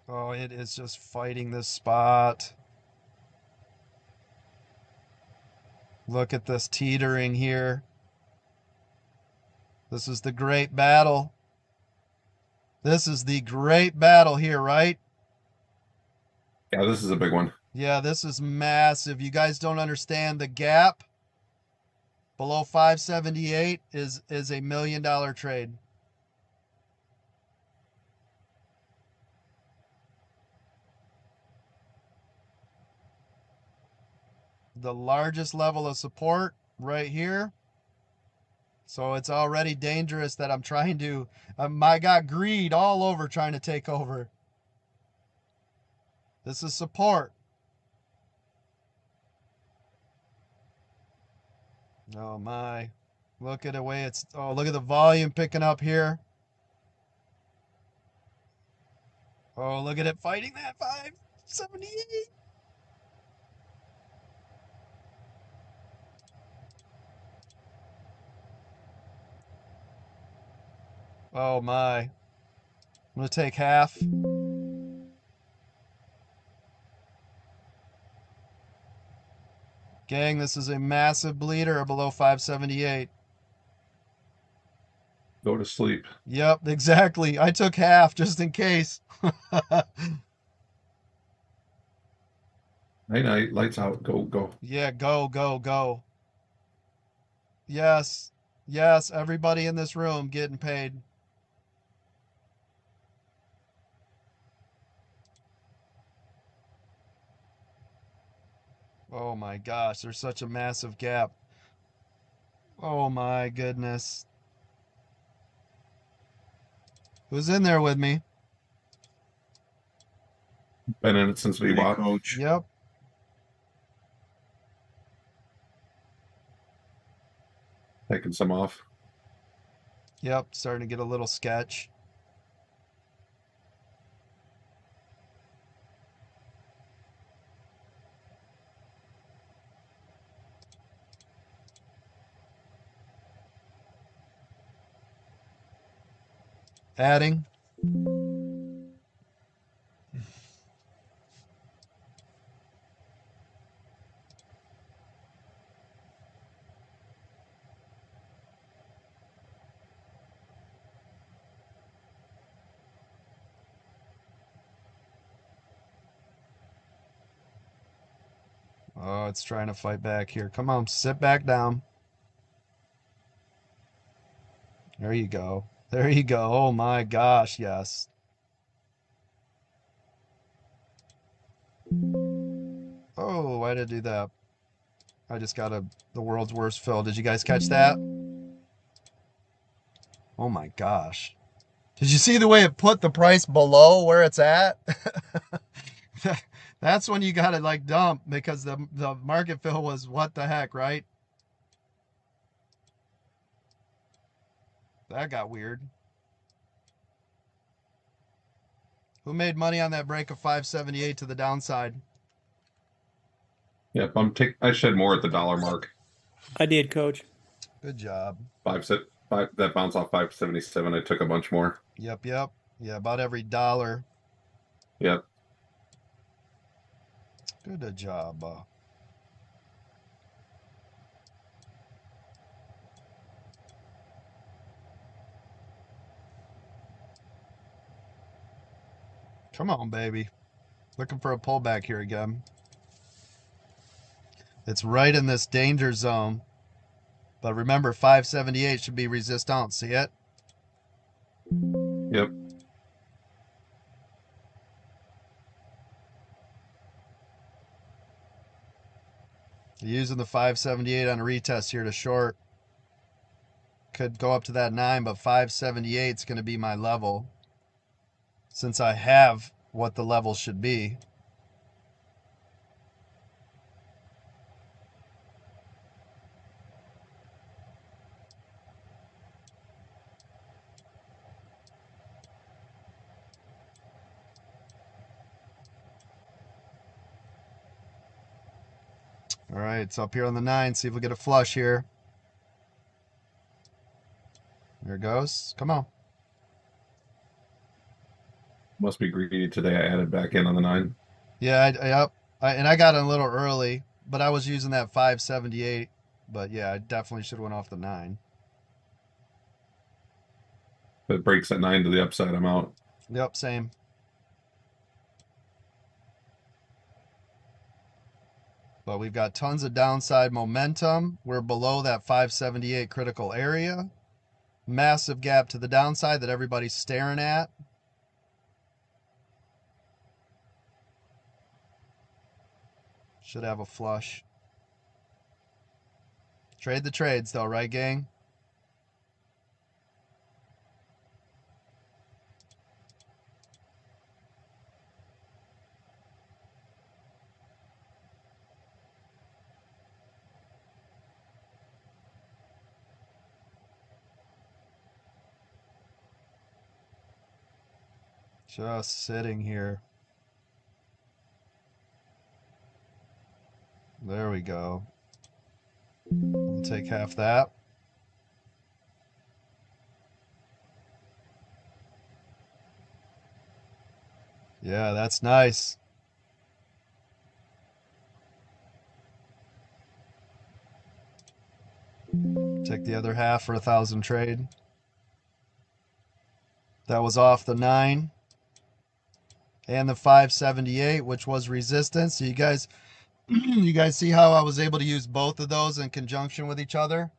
A: Oh, it is just fighting this spot. Look at this teetering here. This is the great battle. This is the great battle here, right?
L: Yeah, this is a big one.
A: Yeah, this is massive. You guys don't understand the gap below 578 is $1 million trade. The largest level of support right here. So it's already dangerous that I'm trying to, I got greed all over trying to take over. This is support. Oh my, look at the way look at the volume picking up here. Oh, look at it fighting that 578. Oh my. I'm going to take half. Gang, this is a massive bleeder below 578.
L: Go to sleep.
A: Yep, exactly. I took half just in case.
L: Night night. Lights out. Go, go.
A: Yeah, go, go, go. Yes. Yes, everybody in this room getting paid. Oh my gosh, there's such a massive gap. Oh my goodness. Who's in there with me?
L: Been in it since we walked.
C: Coach.
A: Yep.
L: Taking some off.
A: Yep, starting to get a little sketch. Adding. Oh, it's trying to fight back here. Come on, sit back down. There you go. There you go. Oh my gosh, yes. Oh, why did I do that? I just got the world's worst fill. Did you guys catch that? Oh my gosh. Did you see the way it put the price below where it's at? That's when you got to like dump because the market fill was what the heck, right? That got weird. Who made money on that break of 578 to the downside?
L: Yep, I shed more at the dollar mark.
M: I did, Coach.
A: Good job.
L: Five that bounce off 577. I took a bunch more.
A: Yep, yep. Yeah, about every dollar.
L: Yep.
A: Good job. Come on, baby. Looking for a pullback here again. It's right in this danger zone. But remember, 578 should be resistance. See it?
L: Yep.
A: Using the 578 on a retest here to short. Could go up to that 9, but 578 is going to be my level. Since I have what the level should be. All right, it's up here on the 9. See if we get a flush here. There it goes. Come on.
L: Must be greedy today. I added back in on the 9.
A: Yeah, yep. And I got in a little early, but I was using that 578. But yeah, I definitely should have went off the 9.
L: If it breaks at 9 to the upside, I'm out.
A: Yep, same. But we've got tons of downside momentum. We're below that 578 critical area. Massive gap to the downside that everybody's staring at. Should have a flush. Trade the trades though, right, gang? Just sitting here. There we go. We'll take half that. Yeah, that's nice. Take the other half for 1,000 trade. That was off the 9 and the 578, which was resistance. So you guys see how I was able to use both of those in conjunction with each other?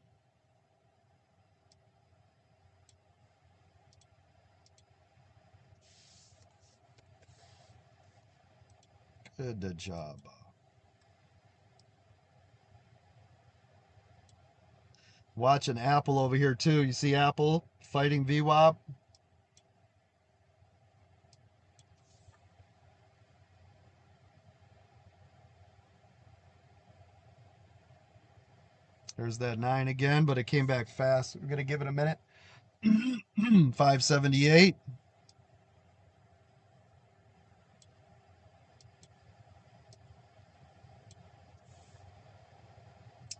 A: Good job. Watching Apple over here too. You see Apple fighting VWAP? There's that 9 again, but it came back fast. We're going to give it a minute. 578.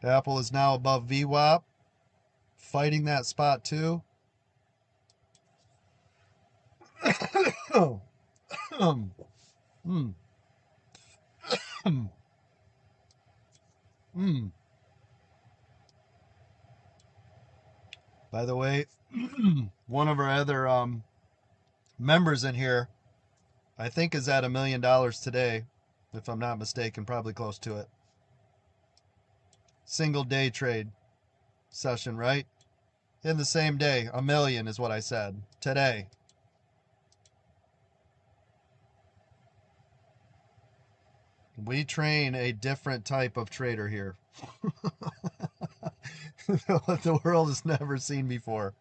A: Apple is now above VWAP, fighting that spot too. By the way, one of our other members in here, I think, is at $1 million today, if I'm not mistaken, probably close to it. Single day trade session, right? In the same day, 1 million is what I said today. We train a different type of trader here. What the world has never seen before.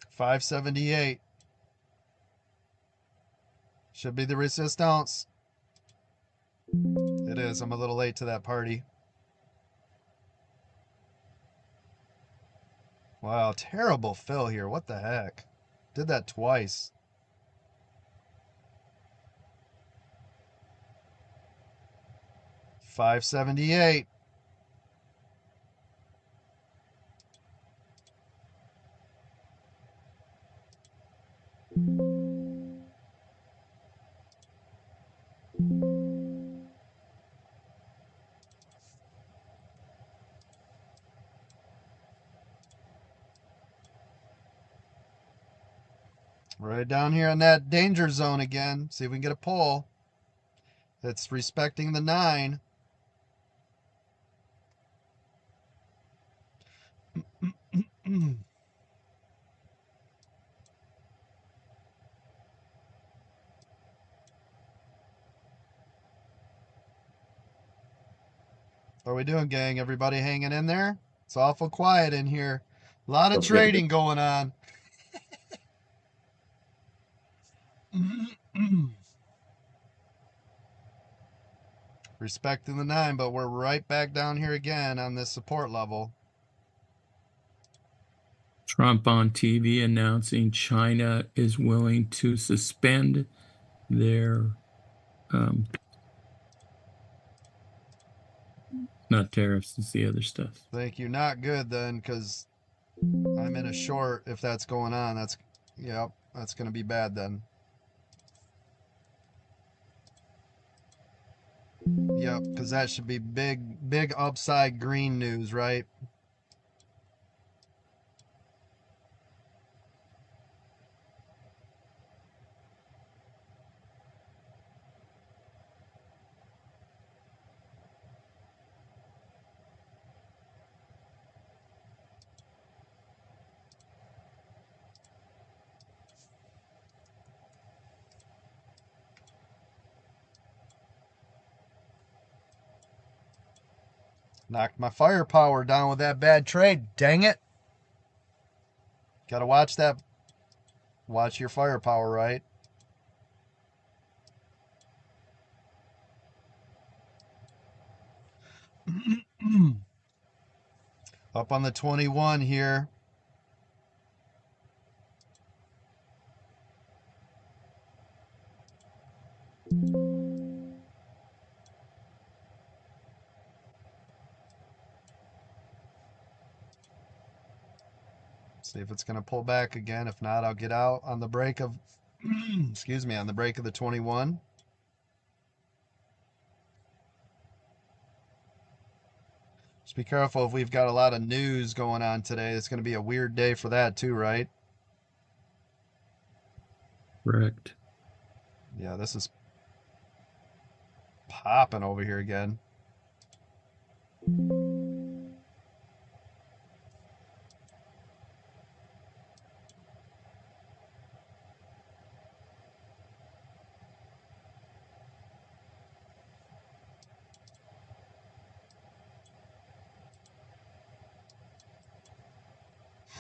A: 578. Should be the resistance. It is. I'm a little late to that party. Wow, terrible fill here. What the heck? Did that twice. $578. Right down here in that danger zone again. See if we can get a pull. It's respecting the 9. What are we doing, gang? Everybody hanging in there? It's awful quiet in here. A lot of trading going on. Respecting the 9, but we're right back down here again on this support level.
K: Trump on TV announcing China is willing to suspend their not tariffs, it's the other stuff.
A: Thank you. Not good then, because I'm in a short if that's going on. That's going to be bad then. Yep, because that should be big upside green news, right? Knocked my firepower down with that bad trade. Dang it. Gotta watch that. Watch your firepower, right? Up on the 21 here. See if it's going to pull back again. If not, I'll get out on the break of Excuse me, on the break of the 21. Just be careful if we've got a lot of news going on today. It's going to be a weird day for that too, right?
K: Correct.
A: Yeah, this is popping over here again.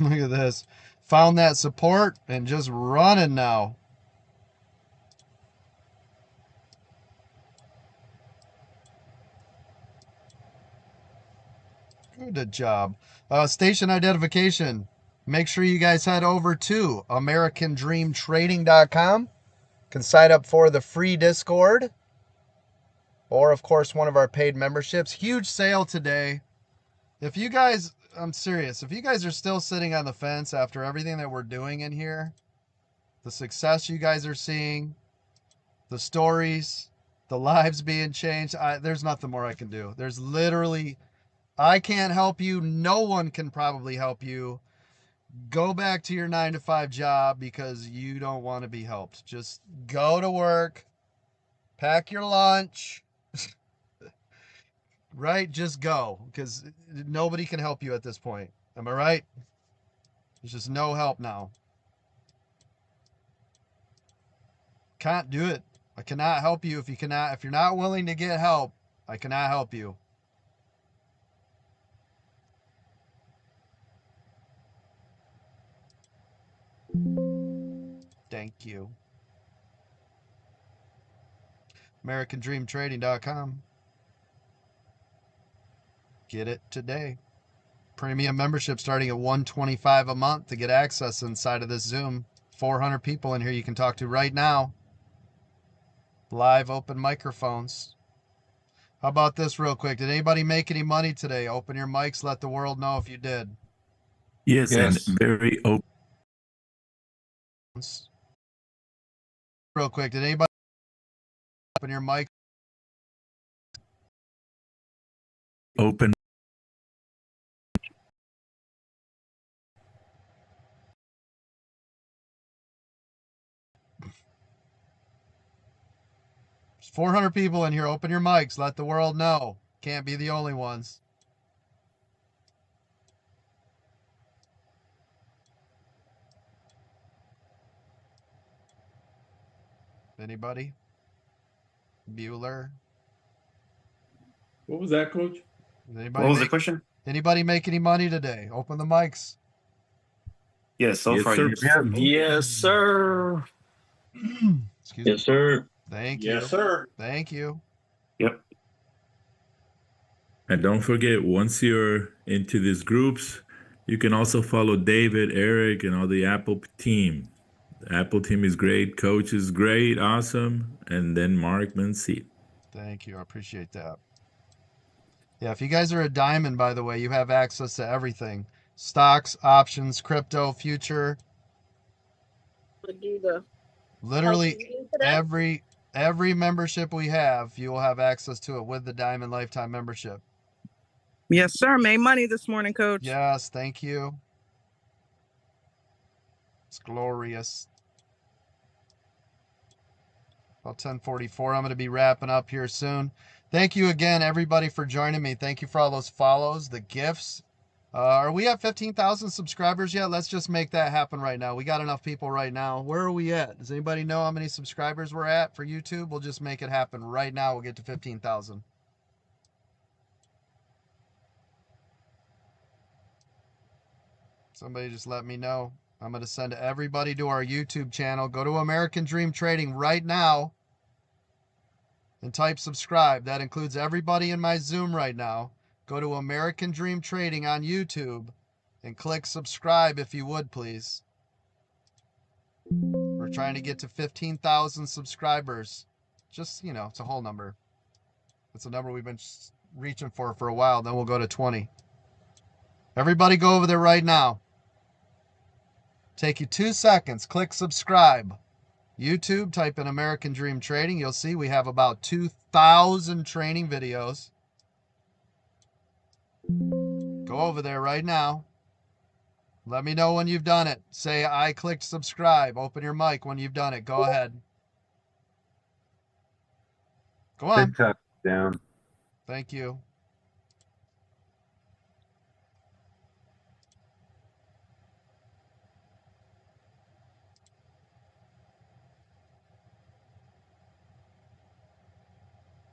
A: Look at this. Found that support and just running now. Good job. Station identification. Make sure you guys head over to AmericanDreamTrading.com. Can sign up for the free Discord. Or, of course, one of our paid memberships. Huge sale today. If you guys, I'm serious, if you guys are still sitting on the fence after everything that we're doing in here, the success you guys are seeing, the stories, the lives being changed, there's nothing more I can do. There's literally, I can't help you. No one can probably help you. Go back to your 9-to-5 job because you don't want to be helped. Just go to work, pack your lunch, right? Just go, because nobody can help you at this point. Am I right? There's just no help now. Can't do it. I cannot help you if you're not willing to get help. I cannot help you. Thank you. AmericanDreamTrading.com. Get it today. Premium membership starting at $125 a month to get access inside of this Zoom. 400 people in here you can talk to right now. Live open microphones. How about this real quick? Did anybody make any money today? Open your mics. Let the world know if you did.
K: Yes, and very open.
A: Real quick. Did anybody open your mic?
K: Open.
A: 400 people in here. Open your mics. Let the world know. Can't be the only ones. Anybody? Bueller?
M: What was that, Coach?
A: Anybody
F: What was the question?
A: Anybody make any money today? Open the mics.
F: Yes, so far,
I: sir.
F: yes.
I: Yes, sir.
A: Excuse me.
L: Yes, sir.
A: Thank you.
G: Yes, sir.
A: Thank you.
F: Yep.
K: And don't forget, once you're into these groups, you can also follow David, Eric, and all the Apple team. The Apple team is great. Coach is great. Awesome. And then Mark Mancini.
A: Thank you. I appreciate that. Yeah, if you guys are a diamond, by the way, you have access to everything. Stocks, options, crypto, future. Literally every membership we have, you will have access to it with the Diamond Lifetime membership.
J: Yes, sir. Made money this morning, Coach.
A: Yes, thank you. It's glorious. About 10:44. I'm going to be wrapping up here soon. Thank you again, everybody, for joining me. Thank you for all those follows, the gifts. Are we at 15,000 subscribers yet? Let's just make that happen right now. We got enough people right now. Where are we at? Does anybody know how many subscribers we're at for YouTube? We'll just make it happen right now. We'll get to 15,000. Somebody just let me know. I'm going to send everybody to our YouTube channel. Go to American Dream Trading right now and type subscribe. That includes everybody in my Zoom right now. Go to American Dream Trading on YouTube and click subscribe if you would, please. We're trying to get to 15,000 subscribers. Just, you know, it's a whole number. It's a number we've been reaching for a while. Then we'll go to 20. Everybody go over there right now. Take you 2 seconds. Click subscribe. YouTube, type in American Dream Trading. You'll see we have about 2,000 training videos. Go over there right now. Let me know when you've done it. Say, I clicked subscribe. Open your mic when you've done it. Go ahead. Go on.
L: TikTok down.
A: Thank you.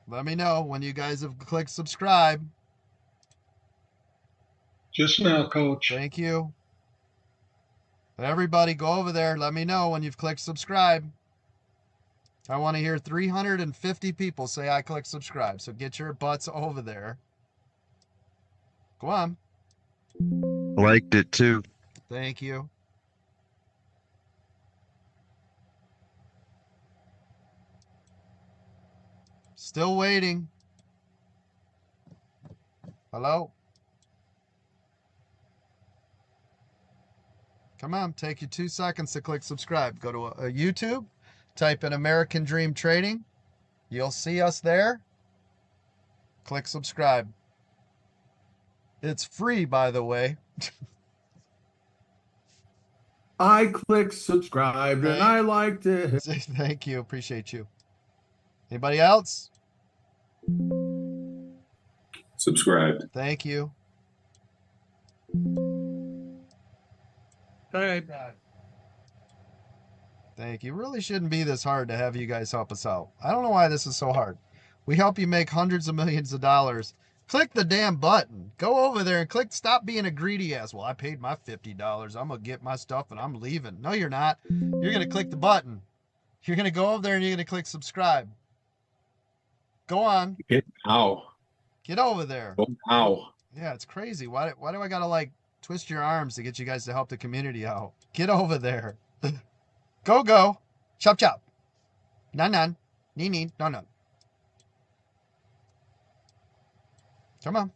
A: Let me know when you guys have clicked subscribe.
M: Just now, Coach.
A: Thank you. Everybody go over there. Let me know when you've clicked subscribe. I want to hear 350 people say I clicked subscribe. So get your butts over there. Go on.
E: Liked it too.
A: Thank you. Still waiting. Hello? Come on, take you 2 seconds to click subscribe. Go to YouTube, type in American Dream Trading. You'll see us there. Click subscribe. It's free, by the way.
M: I clicked subscribe and I liked it.
A: Thank you. Appreciate you. Anybody else?
B: Subscribed.
A: Thank you.
M: All right.
A: Thank you. Really shouldn't be this hard to have you guys help us out. I don't know why this is so hard. We help you make hundreds of millions of dollars. Click the damn button. Go over there and click. Stop being a greedy ass. Well, I paid my $50. I'm going to get my stuff and I'm leaving. No, you're not. You're going to click the button. You're going to go over there and you're going to click subscribe. Go on.
L: Get out.
A: Get over there.
L: Go now.
A: Yeah, it's crazy. Why do I got to like twist your arms to get you guys to help the community out? Get over there. Go. Chop, chop. Nan. Nee. No. Come on.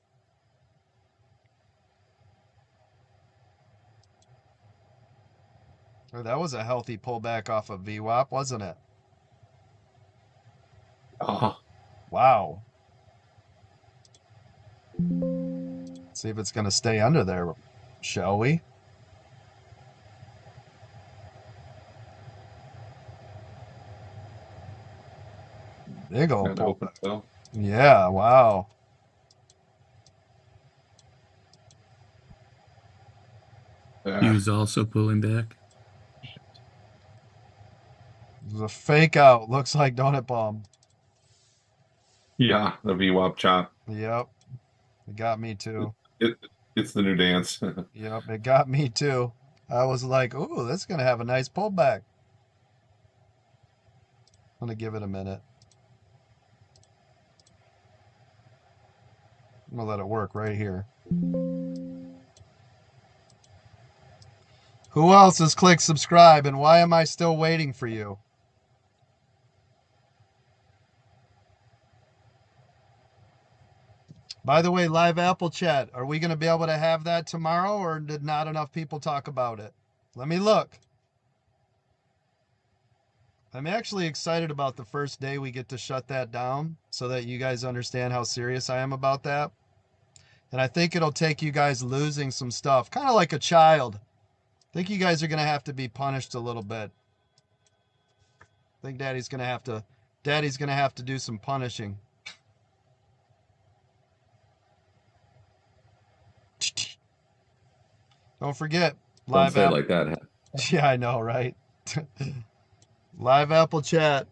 A: Oh, that was a healthy pullback off of VWAP, wasn't it? Wow. See if it's going to stay under there, shall we? Big old pullback. Yeah, wow.
K: He was also pulling back.
A: It was a fake out. Looks like Donut Bomb.
L: Yeah, the VWAP chop.
A: Yep. It got me too.
L: It's the new dance.
A: Yep, it got me too. I was like, ooh, that's going to have a nice pullback. I'm going to give it a minute. I'm going to let it work right here. Who else has clicked subscribe and why am I still waiting for you? By the way, live Apple chat, are we going to be able to have that tomorrow or did not enough people talk about it? Let me look. I'm actually excited about the first day we get to shut that down so that you guys understand how serious I am about that. And I think it'll take you guys losing some stuff, kind of like a child. I think you guys are going to have to be punished a little bit. I think Daddy's going to have to do some punishing. Don't forget, live
L: Don't say it like that.
A: Yeah, I know, right? Live Apple chat.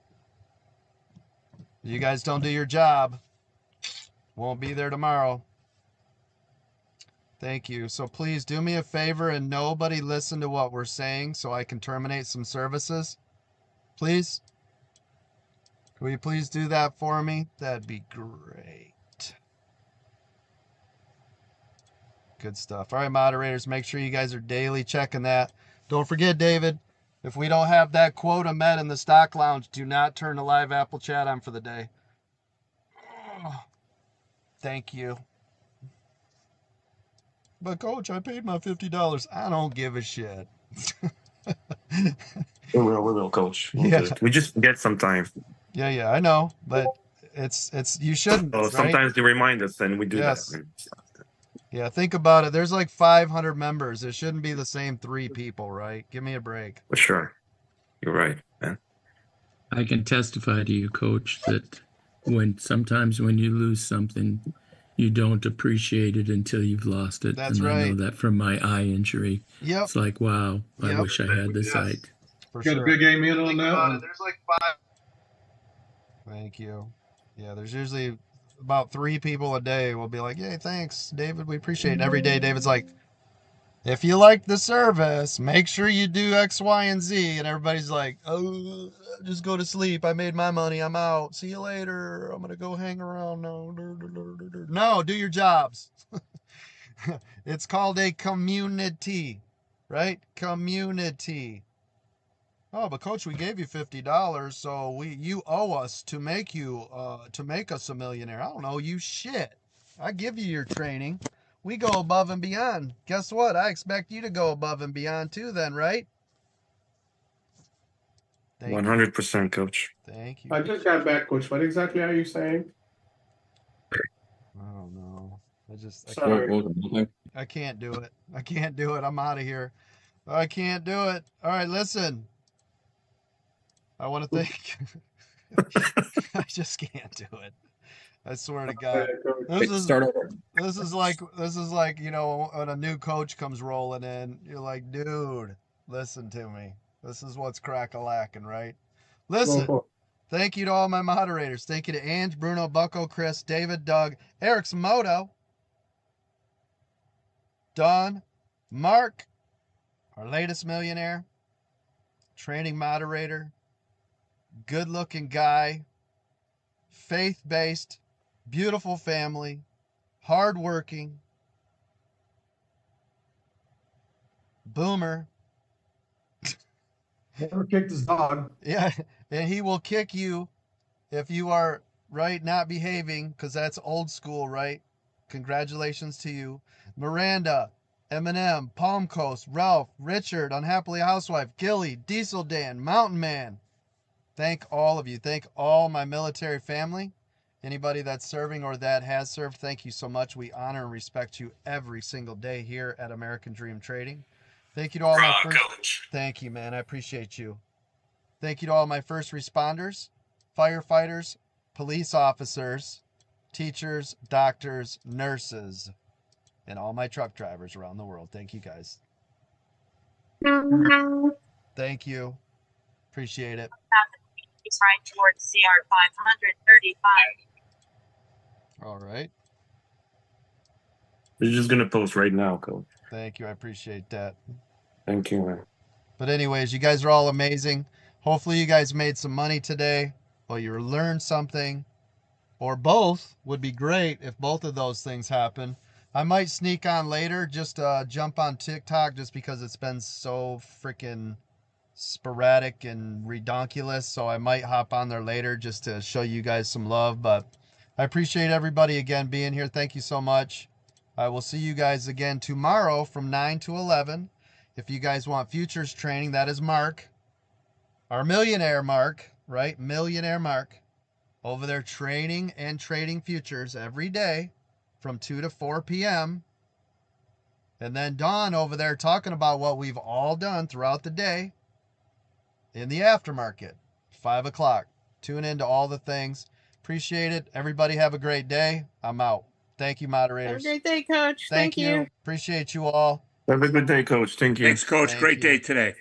A: You guys don't do your job. Won't be there tomorrow. Thank you. So please do me a favor and nobody listen to what we're saying so I can terminate some services. Please? Will you please do that for me? That'd be great. Good stuff. All right, moderators, make sure you guys are daily checking that. Don't forget, David, if we don't have that quota met in the stock lounge, do not turn the live Apple chat on for the day. Thank you. But, Coach, I paid my $50. I don't give a shit.
I: We will, coach. We're
A: Yeah.
I: good. We just forget sometimes.
A: Yeah, I know, but it's you shouldn't,
I: So
A: right?
I: sometimes they remind us and we do
A: Yes.
I: that.
A: Yeah, think about it. There's like 500 members. It shouldn't be the same 3 people, right? Give me a break.
I: For sure. You're right, man.
N: I can testify to you, Coach, that sometimes when you lose something, you don't appreciate it until you've lost it.
A: That's
N: and I know
A: right.
N: that from my eye injury.
A: Yep.
N: It's like, wow, I
A: Yep.
N: wish I had the sight.
A: For
B: Got
A: sure.
B: a big amen on
A: Think
B: that
A: about
B: one.
A: it, there's like 5. Thank you. Yeah, there's usually about 3 people a day will be like, "Yay, thanks, David. We appreciate it." And every day David's like, "If you like the service, make sure you do X, Y, and Z." And everybody's like, "Oh, just go to sleep. I made my money. I'm out. See you later. I'm going to go hang around now." No, do your jobs. It's called a community, right? Community. Oh, but Coach, we gave you $50, so you owe us to make us a millionaire. I don't owe you shit. I give you your training. We go above and beyond. Guess what? I expect you to go above and beyond too then, right?
I: 100%, Coach.
A: Thank you.
M: I just got back, Coach. What exactly are you saying?
A: I don't know.
M: Sorry.
A: I can't do it. I can't do it. I'm out of here. I can't do it. All right, listen. I want to thank. I just can't do it. I swear to God.
L: Start over.
A: This is like when a new coach comes rolling in, you're like, dude, listen to me. This is what's crack-a-lacking, right? Listen. Thank you to all my moderators. Thank you to Ange, Bruno, Bucko, Chris, David, Doug, Eric Smoto, Don, Mark, our latest millionaire, training moderator, good-looking guy, faith-based, beautiful family, hardworking, boomer.
M: Never kicked his dog.
A: Yeah, and he will kick you if you are, right, not behaving, because that's old school, right? Congratulations to you. Miranda, Eminem, Palm Coast, Ralph, Richard, Unhappily Housewife, Gilly, Diesel Dan, Mountain Man. Thank all of you. Thank all my military family. Anybody that's serving or that has served, thank you so much. We honor and respect you every single day here at American Dream Trading. Thank you to all my first. Thank you, man. I appreciate you. Thank you to all my first responders, firefighters, police officers, teachers, doctors, nurses, and all my truck drivers around the world. Thank you, guys. Thank you. Appreciate it.
O: He's right towards CR 535.
A: All right.
I: We're just going to post right now, Coach.
A: Thank you. I appreciate that.
I: Thank you, man.
A: But anyways, you guys are all amazing. Hopefully you guys made some money today, or you learned something, or both would be great if both of those things happen. I might sneak on later, just jump on TikTok just because it's been so freaking sporadic and redonkulous. So I might hop on there later just to show you guys some love. But I appreciate everybody again being here. Thank you so much. I will see you guys again tomorrow from 9 to 11. If you guys want futures training, that is Mark, our millionaire Mark, right? Millionaire Mark, over there training and trading futures every day from 2 to 4 p.m. And then Don over there talking about what we've all done throughout the day in the aftermarket, 5 o'clock. Tune into all the things. Appreciate it. Everybody have a great day. I'm out. Thank you, moderators.
J: Have a great day, Coach. Thank you.
A: Appreciate you all.
I: Have a good day, Coach. Thank you.
P: Thanks, Coach. Great day today.